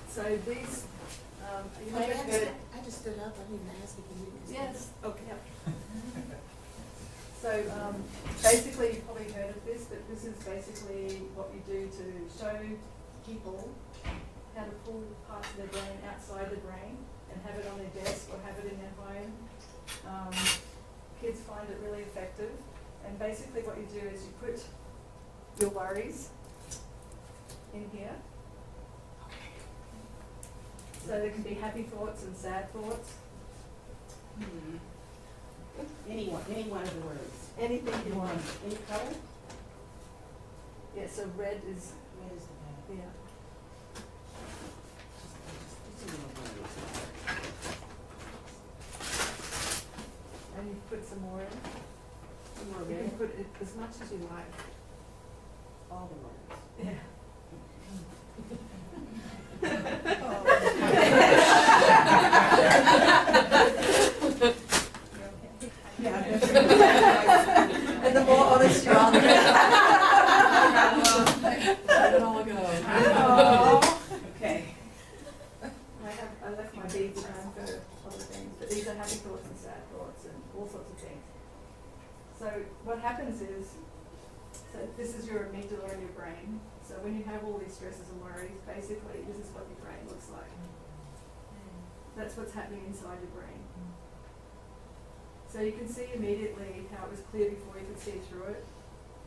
So these, you may have heard. I just stood up, I didn't ask if you needed to. Yes. Okay. So basically, you've probably heard of this, but this is basically what you do to show people how to pull parts of their brain outside the brain and have it on their desk or have it in their home. Kids find it really effective. And basically what you do is you put your worries in here. So there can be happy thoughts and sad thoughts. Any one of the words. Anything you want. Any color? Yeah, so red is, What is the color? yeah. Just a little bit. And you put some more in. Some more You can red, put it as much as you like. all the words. Yeah. And the more honest you are, the better. Let it all go. Okay. I left my beads around for other things, but these are happy thoughts and sad thoughts and all sorts of things. So what happens is, so this is your amygdala in your brain. So when you have all these stresses and worries, basically this is what your brain looks like. That's what's happening inside your brain. So you can see immediately how it was clear before you could see through it.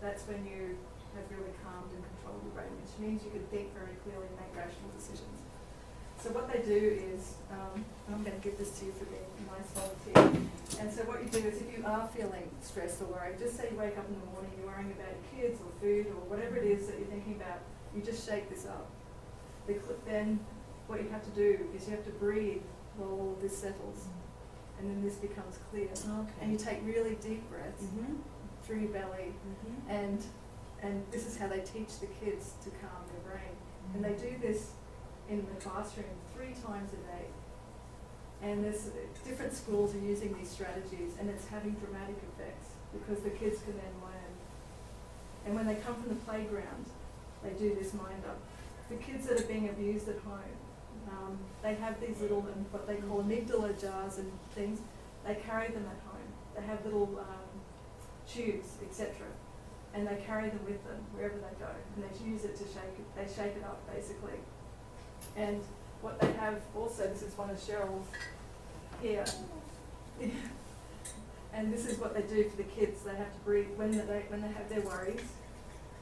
That's when you have really calmed and controlled your brain, which means you can think very clearly and make rational decisions. So what they do is, I'm going to give this to you for being a nice volunteer. And so what you do is if you are feeling stressed or worried, just say you wake up in the morning, you're worrying about your kids or food or whatever it is that you're thinking about, you just shake this up. Then what you have to do is you have to breathe while all this settles. And then this becomes clear. Okay. And you take really deep breaths through your belly. And this is how they teach the kids to calm their brain. And they do this in the classroom 3 times a day. And there's different schools are using these strategies, and it's having dramatic effects because the kids can then learn. And when they come from the playground, they do this mind up. The kids that are being abused at home, they have these little, what they call amygdala jars and things. They carry them at home. They have little tubes, etc. And they carry them with them wherever they go. And they use it to shake it. They shake it up, basically. And what they have also, this is one of Cheryl's here. And this is what they do for the kids. They have to breathe when they have their worries.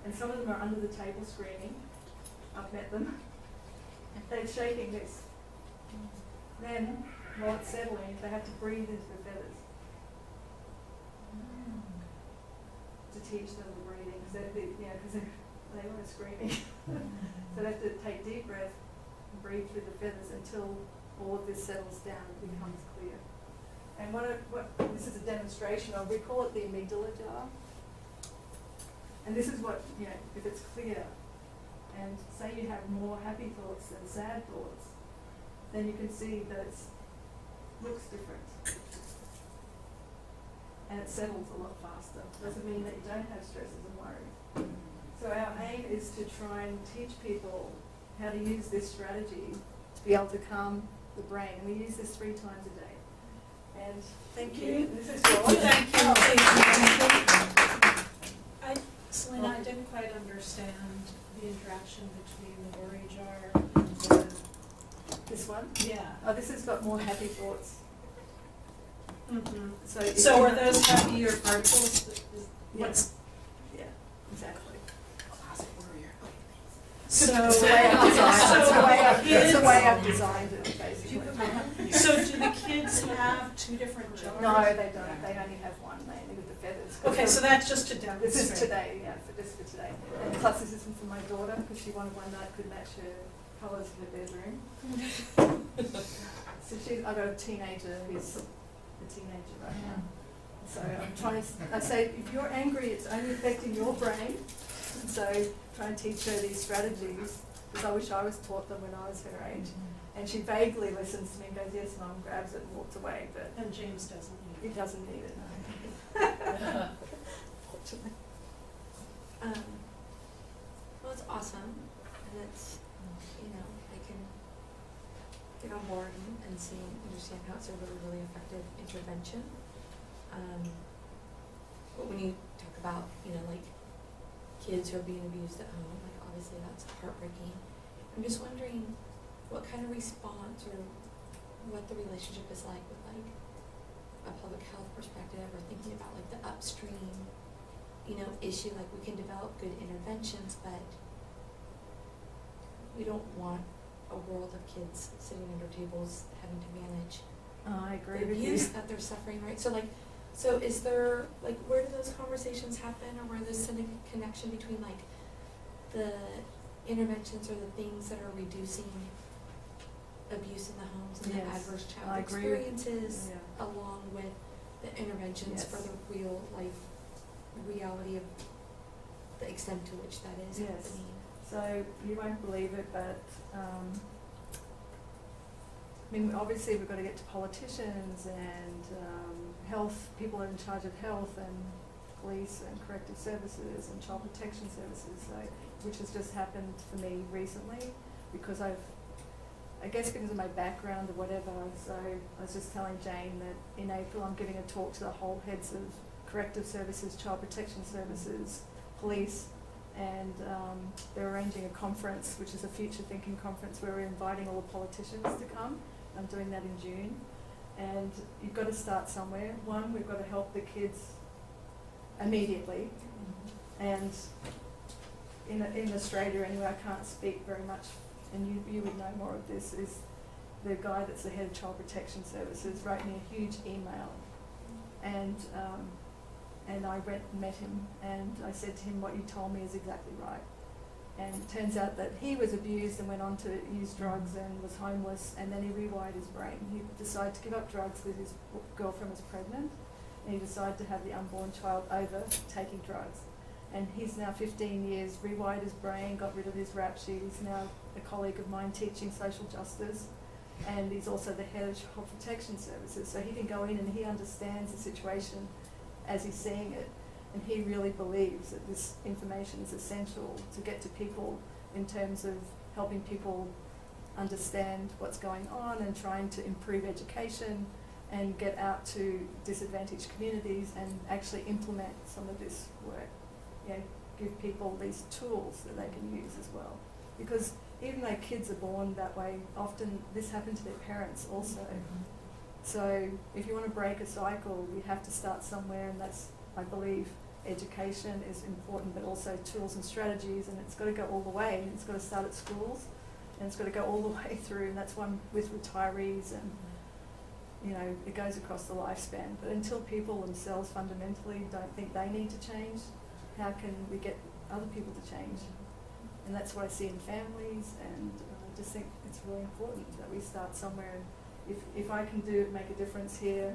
And some of them are under the table screaming. I've met them. They're shaking this. Then, while it's settling, they have to breathe into the feathers to teach them the breathing. Because they were screaming. So they have to take deep breath and breathe through the feathers until all of this settles down and becomes clear. And this is a demonstration of, we call it the amygdala jar. And this is what, if it's clear, and say you have more happy thoughts than sad thoughts, then you can see that it looks different. And it settles a lot faster. Doesn't mean that you don't have stresses and worries. So our aim is to try and teach people how to use this strategy to be able to calm the brain. And we use this 3 times a day. And thank you. This is yours. Selena, I didn't quite understand the interaction between the worry jar and the... This one? Yeah. Oh, this has got more happy thoughts. Mm-hmm. So are those happier particles? Yes. Yeah, exactly. Classic warrior. So, It's the way I've designed it. It's the way I've designed it, basically. so do the kids have 2 different jars? No, they don't. They only have one, mainly with the feathers. Okay, so that's just to demonstrate. This is today, yeah, just for today. And plus this is for my daughter, because she wanted one that could match her colours in her bedroom. So I've got a teenager who's a teenager right now. So I'm trying to, I say, if you're angry, it's only affecting your brain. And so try and teach her these strategies, because I wish I was taught them when I was her age. And she vaguely listens to me and goes, yes, Mum, grabs it and walks away. But And James doesn't need he it. doesn't need it, no. Fortunately. Well, it's awesome, and it's, they can get on board and see and understand how it's a really, really effective intervention. But when you talk about, like kids who are being abused at home, like obviously that's heartbreaking. I'm just wondering what kind of response or what the relationship is like with like a public health perspective, or thinking about like the upstream, issue. Like we can develop good interventions, but we don't want a world of kids sitting under tables having to manage I agree the with you. abuse that they're suffering, right? So is there, like, where do those conversations happen, or where there's a connection between like the interventions or the things that are reducing abuse in the homes and the Yes, adverse I child agree. experiences, Yeah. along with the interventions Yes. for the real life reality of the extent to which that is Yes. happening? So you won't believe it, but obviously we've got to get to politicians and health, people in charge of health and police and corrective services and child protection services, which has just happened for me recently, because I guess because of my background or whatever. So I was just telling Jane that in April I'm giving a talk to the whole heads of corrective services, child protection services, police, and they're arranging a conference, which is a future thinking conference, where we're inviting all the politicians to come. I'm doing that in June. And you've got to start somewhere. One, we've got to help the kids immediately. And in Australia anyway, I can't speak very much, and you would know more of this, is the guy that's the head of child protection services wrote me a huge email. And I went and met him, and I said to him, what you told me is exactly right. And it turns out that he was abused and went on to use drugs and was homeless, and then he rewired his brain. He decided to give up drugs because his girlfriend was pregnant, and he decided to have the unborn child over taking drugs. And he's now 15 years, rewired his brain, got rid of his rap sheet. He's now a colleague of mine teaching social justice, and he's also the head of child protection services. So he can go in and he understands the situation as he's seeing it. And he really believes that this information is essential to get to people in terms of helping people understand what's going on and trying to improve education and get out to disadvantaged communities and actually implement some of this work. Give people these tools that they can use as well. Because even though kids are born that way, often this happened to their parents also. So if you want to break a cycle, you have to start somewhere, and that's, I believe, education is important, but also tools and strategies, and it's got to go all the way. It's got to start at schools, and it's got to go all the way through, and that's one with retirees, and it goes across the lifespan. But until people themselves fundamentally don't think they need to change, how can we get other people to change? And that's what I see in families, and I just think it's really important that we start somewhere. And if I can make a difference here,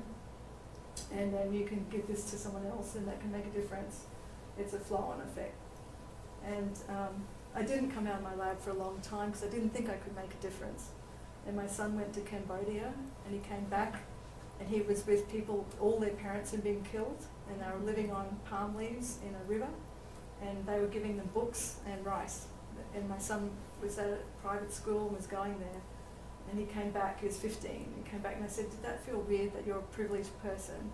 and then you can give this to someone else and that can make a difference, it's a flow-on effect. And I didn't come out of my lab for a long time because I didn't think I could make a difference. And my son went to Cambodia and he came back and he was with people, all their parents had been killed and they were living on palm leaves in a river, and they were giving them books and rice. And my son was at a private school and was going there, and he came back, he was 15, he came back and I said, did that feel weird that you're a privileged person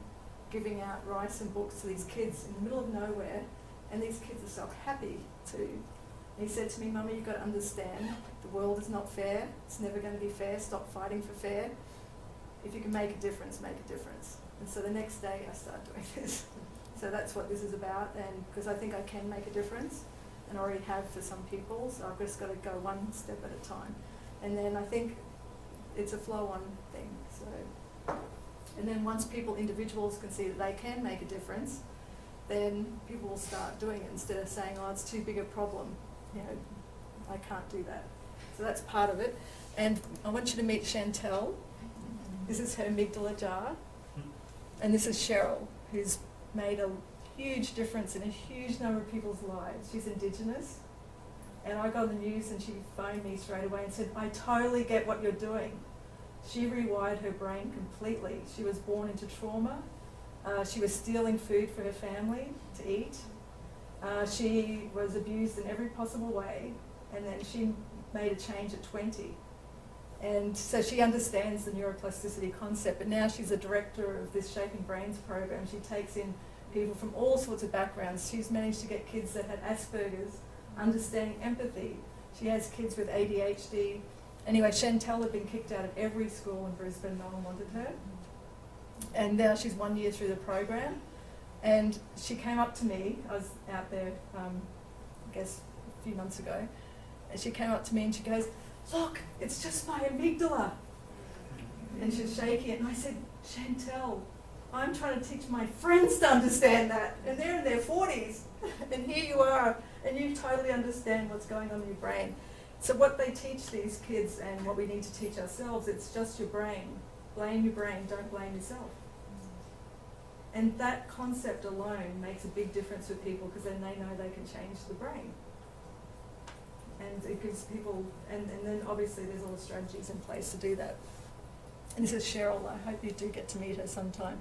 giving out rice and books to these kids in the middle of nowhere, and these kids are so happy to. And he said to me, Mummy, you've got to understand, the world is not fair, it's never going to be fair, stop fighting for fair. If you can make a difference, make a difference. And so the next day I started doing this. So that's what this is about, and because I think I can make a difference, and I already have for some people, so I've just got to go one step at a time. And then I think it's a flow-on thing. So, and then once individuals can see that they can make a difference, then people will start doing it instead of saying, oh, it's too big a problem. I can't do that. So that's part of it. And I want you to meet Chantel. This is her amygdala jar. And this is Cheryl, who's made a huge difference in a huge number of people's lives. She's Indigenous. And I got the news and she phoned me straight away and said, I totally get what you're doing. She rewired her brain completely. She was born into trauma. She was stealing food for her family to eat. She was abused in every possible way. And then she made a change at 20. And so she understands the neuroplasticity concept. But now she's a director of this Shaping Brains program. She takes in people from all sorts of backgrounds. She's managed to get kids that had Asperger's, understanding empathy. She has kids with ADHD. Anyway, Chantel had been kicked out of every school in Brisbane. No one wanted her. And now she's 1 year through the program. And she came up to me. I was out there, I guess, a few months ago. And she came up to me and she goes, look, it's just my amygdala. And she was shaking it. And I said, Chantel, I'm trying to teach my friends to understand that. And they're in their 40s. And here you are. And you totally understand what's going on in your brain. So what they teach these kids and what we need to teach ourselves, it's just your brain. Blame your brain, don't blame yourself. And that concept alone makes a big difference with people because then they know they can change the brain. And it gives people, and then obviously there's all the strategies in place to do that. And this is Cheryl. I hope you do get to meet her sometime.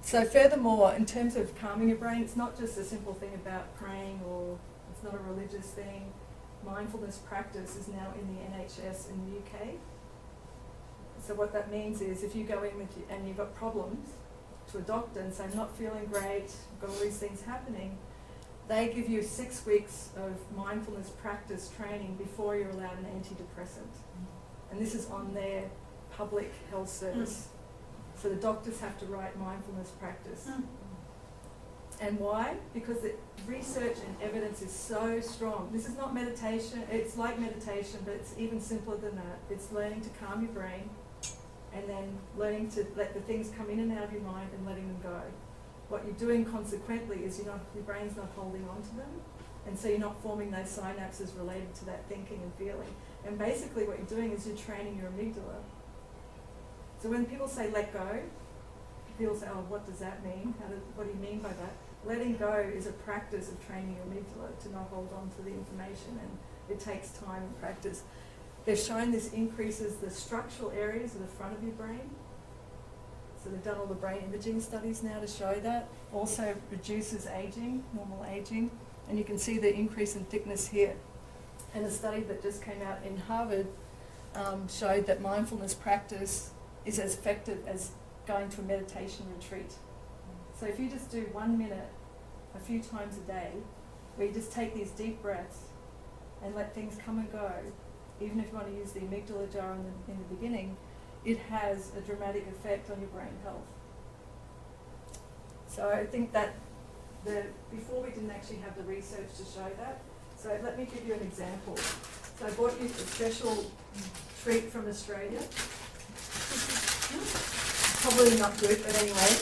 So furthermore, in terms of calming your brain, it's not just a simple thing about praying or it's not a religious thing. Mindfulness practice is now in the NHS in the UK. So what that means is if you go in and you've got problems to a doctor and say, I'm not feeling great, I've got all these things happening, they give you 6 weeks of mindfulness practice training before you're allowed an antidepressant. And this is on their public health service. So the doctors have to write mindfulness practice. And why? Because the research and evidence is so strong. This is not meditation. It's like meditation, but it's even simpler than that. It's learning to calm your brain and then learning to let the things come in and out of your mind and letting them go. What you're doing consequently is your brain's not holding on to them, and so you're not forming those synapses related to that thinking and feeling. And basically what you're doing is you're training your amygdala. So when people say let go, people say, oh, what does that mean? What do you mean by that? Letting go is a practice of training your amygdala to not hold on to the information, and it takes time and practice. They've shown this increases the structural areas of the front of your brain. So they've done all the brain imaging studies now to show that. Also reduces aging, normal aging, and you can see the increase in thickness here. And a study that just came out in Harvard showed that mindfulness practice is as effective as going to a meditation retreat. So if you just do 1 minute a few times a day, where you just take these deep breaths and let things come and go, even if you want to use the amygdala jar in the beginning, it has a dramatic effect on your brain health. So I think that before we didn't actually have the research to show that. So let me give you an example. So I bought you a special treat from Australia. Probably not good, but anyway.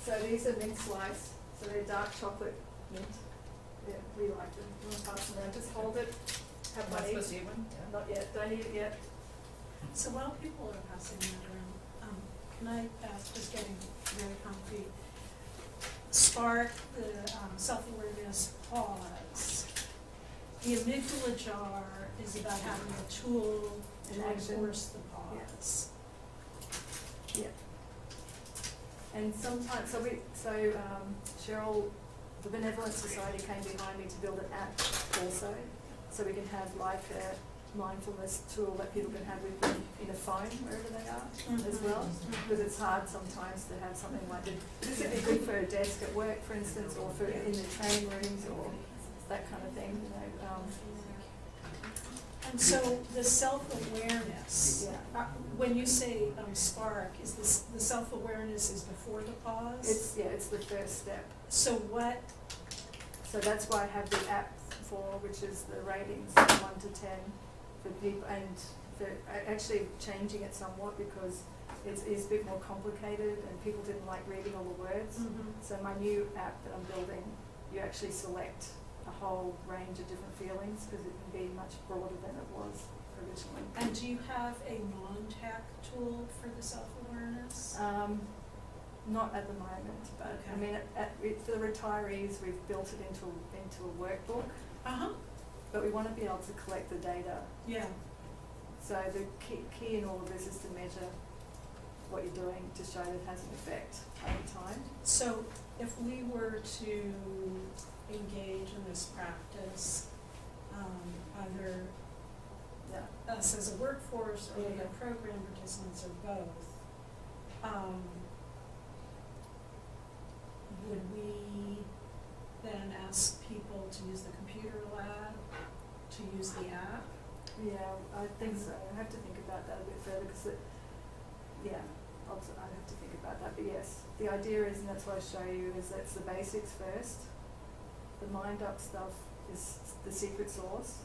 So these are mint slice. So they're dark chocolate mint. Yeah, we like them. You want to pass them around, just hold it. Have Am one I supposed each. to eat one? Not yet, don't eat it yet. So while people are passing that around, can I ask, just getting very concrete, Spark, the self-awareness pause, the amygdala jar is about having a tool An to action. enforce the pause. Yeah. And sometimes, Cheryl, the Benevolent Society came behind me to build an app also, so we can have like a mindfulness tool that people can have with them in a phone wherever they are as well, because it's hard sometimes to have something like this. This would be good for a desk at work, for instance, or for in the training rooms or that kind of thing, you know. And so the self-awareness, Yeah. when you say Spark, is this, the self-awareness is before the pause? It's the first step. So what, So that's why I have the app for, which is the ratings from 1 to 10 for people, and for actually changing it somewhat because it's a bit more complicated and people didn't like reading all the words. So my new app that I'm building, you actually select a whole range of different feelings because it can be much broader than it was originally. and do you have a non-tech tool for the self-awareness? Not at the moment, but I Okay. mean, for the retirees, we've built it into a workbook, Uh-huh, but we want to be able to collect the data. yeah. So the key in all of this is to measure what you're doing to show that it has an effect over time. So if we were to engage in this practice, either Yeah. us as a workforce or the program participants or both, would we then ask people to use the computer lab, to use the app? Yeah, I think so. I have to think about that a bit further because I have to think about that. But yes, the idea is, and that's what I show you, is that's the basics first. The mind up stuff is the secret sauce.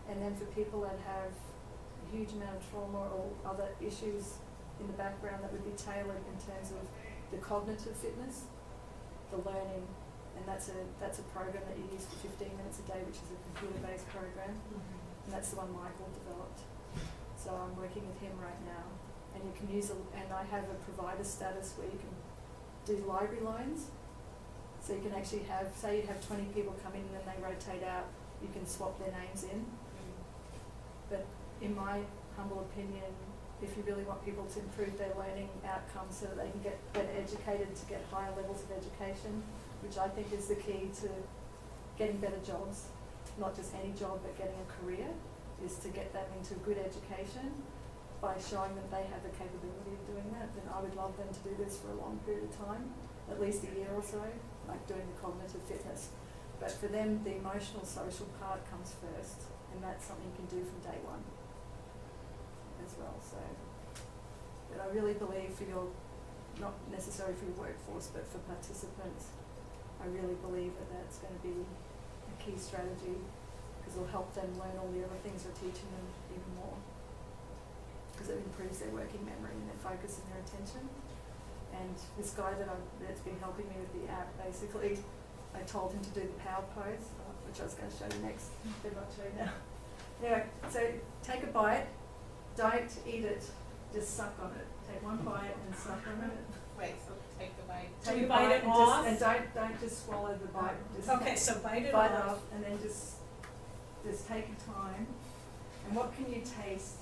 And then for people that have a huge amount of trauma or other issues in the background that would be tailored in terms of the cognitive fitness, the learning, and that's a program that you use for 15 minutes a day, which is a computer-based program. And that's the one Michael developed. So I'm working with him right now. And you can use, and I have a provider status where you can do library loans. So you can actually have, say you have 20 people come in and then they rotate out, you can swap their names in. But in my humble opinion, if you really want people to improve their learning outcomes so that they can get better educated, to get higher levels of education, which I think is the key to getting better jobs, not just any job, but getting a career, is to get them into good education by showing them they have the capability of doing that. Then I would love them to do this for a long period of time, at least a year or so, like doing the cognitive fitness. But for them, the emotional, social part comes first, and that's something you can do from day one as well. So, but I really believe for your, not necessarily for your workforce, but for participants, I really believe that that's going to be a key strategy because it'll help them learn all the other things we're teaching them even more, because it improves their working memory and their focus and their attention. And this guy that's been helping me with the app, basically, I told him to do the power pose, which I was going to show you next, but not show you now. Anyway, so take a bite, don't eat it, just suck on it. Take one bite and suck on it. Wait, so take the bite. Do Take you a bite it and off? and don't just swallow the bite. Just Okay, so bite it bite off. off, and then just take your time. And what can you taste?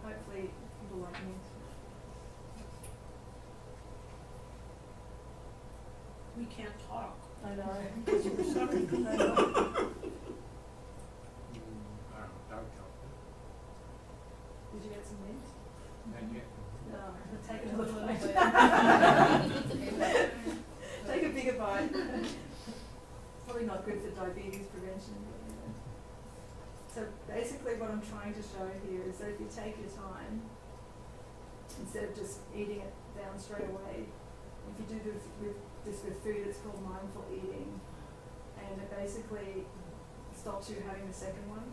Hopefully people like me. We can't talk. I know. I don't know, dark chocolate. Did you get some mint? And yet, No, take another bite. Take a bigger bite. Probably not good for diabetes prevention. But anyway. So basically what I'm trying to show here is that if you take your time, instead of just eating it down straight away, if you do this with food, it's called mindful eating. And it basically stops you having the second one,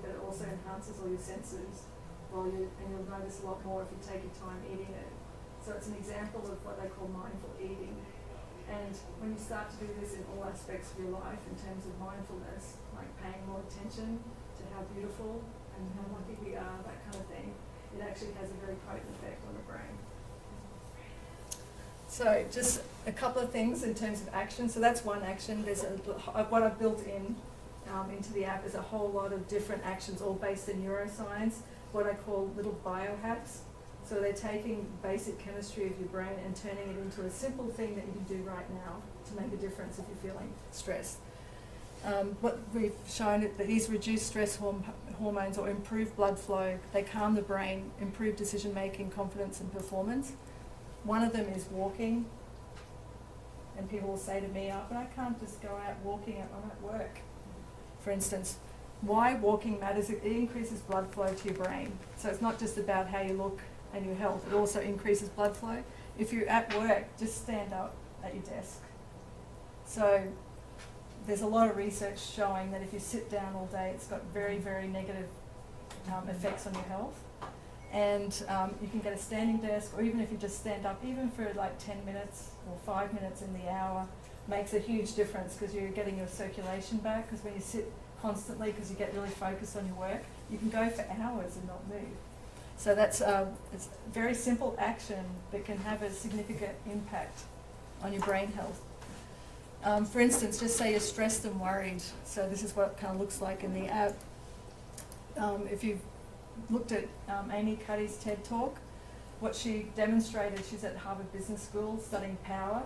but it also enhances all your senses. And you'll notice a lot more if you take your time eating it. So it's an example of what they call mindful eating. And when you start to do this in all aspects of your life, in terms of mindfulness, like paying more attention to how beautiful and how lucky we are, that kind of thing, it actually has a very potent effect on the brain. So just a couple of things in terms of action. So that's one action. There's what I've built into the app is a whole lot of different actions, all based in neuroscience, what I call little biohacks. So they're taking basic chemistry of your brain and turning it into a simple thing that you can do right now to make a difference if you're feeling stressed. What we've shown is that these reduce stress hormones or improve blood flow. They calm the brain, improve decision making, confidence and performance. One of them is walking. And people will say to me, oh, but I can't just go out walking, I'm at work. For instance, why walking matters, it increases blood flow to your brain. So it's not just about how you look and your health, it also increases blood flow. If you're at work, just stand up at your desk. So there's a lot of research showing that if you sit down all day, it's got very, very negative effects on your health. And you can get a standing desk, or even if you just stand up, even for like 10 minutes or 5 minutes in the hour, makes a huge difference because you're getting your circulation back. Because when you sit constantly, because you get really focused on your work, you can go for hours and not move. So that's it's a very simple action that can have a significant impact on your brain health. For instance, just say you're stressed and worried. So this is what it kind of looks like in the app. If you've looked at Amy Cuddy's TED Talk, what she demonstrated, she's at Harvard Business School studying power.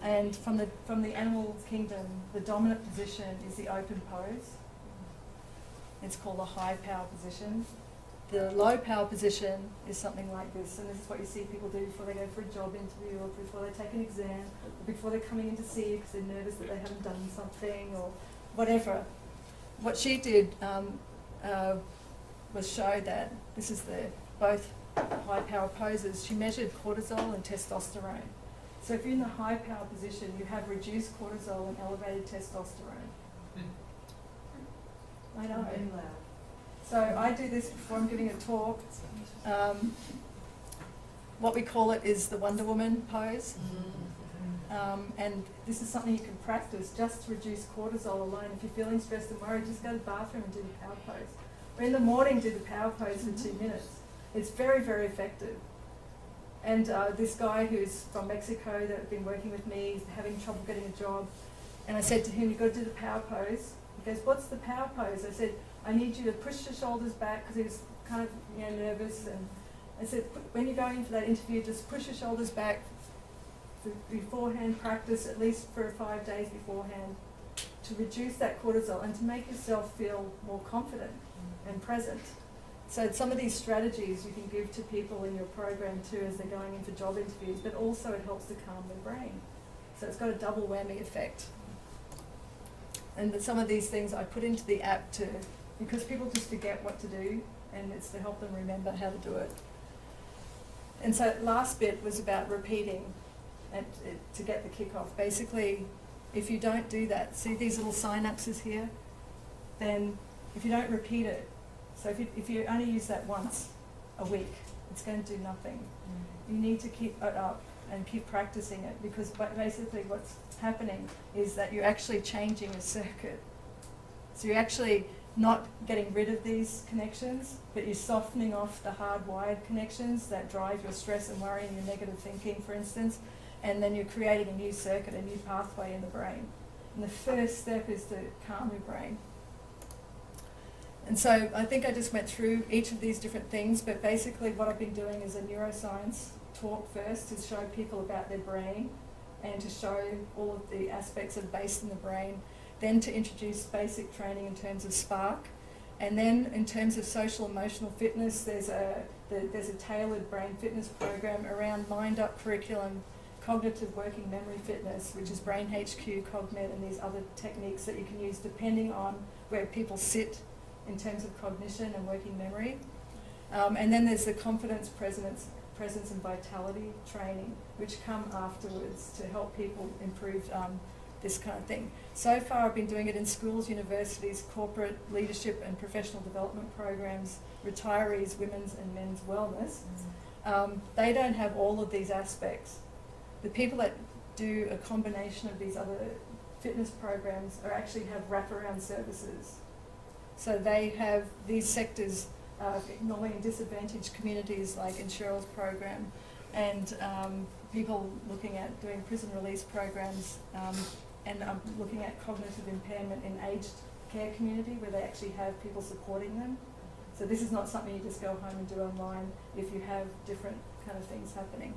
And from the animal kingdom, the dominant position is the open pose. It's called a high power position. The low power position is something like this, and this is what you see people do before they go for a job interview, or before they take an exam, or before they're coming in to see you because they're nervous that they haven't done something, or whatever. What she did was show that, this is both high power poses, she measured cortisol and testosterone. So if you're in the high power position, you have reduced cortisol and elevated testosterone. I know. So I do this before I'm giving a talk. What we call it is the Wonder Woman pose. And this is something you can practice just to reduce cortisol alone. If you're feeling stressed and worried, just go to the bathroom and do the power pose. Or in the morning, do the power pose for 2 minutes. It's very, very effective. And this guy who's from Mexico that had been working with me, he's having trouble getting a job. And I said to him, you've got to do the power pose. He goes, what's the power pose? I said, I need you to push your shoulders back, because he was kind of nervous. And I said, when you're going in for that interview, just push your shoulders back beforehand, practice at least for 5 days beforehand to reduce that cortisol and to make yourself feel more confident and present. So some of these strategies you can give to people in your program too as they're going in for job interviews, but also it helps to calm their brain. So it's got a double whammy effect. And some of these things I put into the app too, because people just forget what to do, and it's to help them remember how to do it. And so last bit was about repeating and to get the kick off. Basically, if you don't do that, see these little synapses here? Then if you don't repeat it, so if you only use that once a week, it's going to do nothing. You need to keep it up and keep practicing it, because basically what's happening is that you're actually changing a circuit. So you're actually not getting rid of these connections, but you're softening off the hardwired connections that drive your stress and worry and your negative thinking, for instance, and then you're creating a new circuit, a new pathway in the brain. And the first step is to calm your brain. And so I think I just went through each of these different things, but basically what I've been doing is a neuroscience talk first to show people about their brain and to show all of the aspects that are based in the brain, then to introduce basic training in terms of Spark, and then in terms of social emotional fitness, there's a tailored brain fitness program around Mind Up curriculum, cognitive working memory fitness, which is Brain HQ, CogMed, and these other techniques that you can use depending on where people sit in terms of cognition and working memory. And then there's the confidence, presence and vitality training, which come afterwards to help people improve this kind of thing. So far I've been doing it in schools, universities, corporate leadership and professional development programs, retirees, women's and men's wellness. They don't have all of these aspects. The people that do a combination of these other fitness programs or actually have wraparound services. So they have these sectors, normally in disadvantaged communities like in Cheryl's program, and people looking at doing prison release programs, and looking at cognitive impairment in aged care community where they actually have people supporting them. So this is not something you just go home and do online if you have different kind of things happening.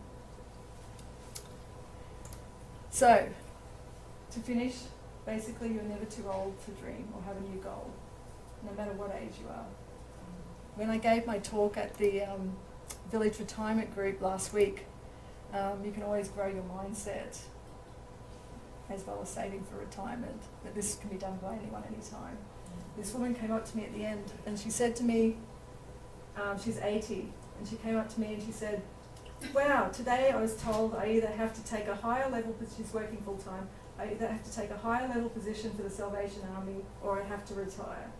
So, to finish, basically you're never too old to dream or have a new goal, no matter what age you are. When I gave my talk at the Village Retirement Group last week, you can always grow your mindset as well as saving for retirement, but this can be done by anyone, anytime. This woman came up to me at the end and she said to me, she's 80, and she came up to me and she said, wow, today I was told I either have to take a higher level, because she's working full time, I either have to take a higher level position for the Salvation Army or I have to retire.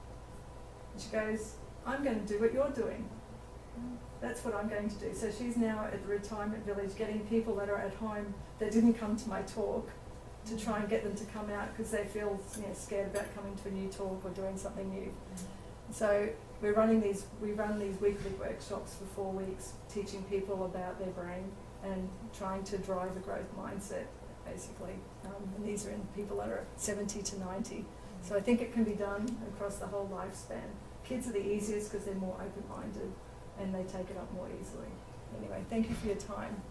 And she goes, I'm going to do what you're doing. That's what I'm going to do. So she's now at the retirement village getting people that are at home that didn't come to my talk to try and get them to come out because they feel, you know, scared about coming to a new talk or doing something new. So we run these weekly workshops for 4 weeks, teaching people about their brain and trying to drive a growth mindset, basically. And these are in people that are 70 to 90. So I think it can be done across the whole lifespan. Kids are the easiest because they're more open-minded and they take it up more easily. Anyway, thank you for your time.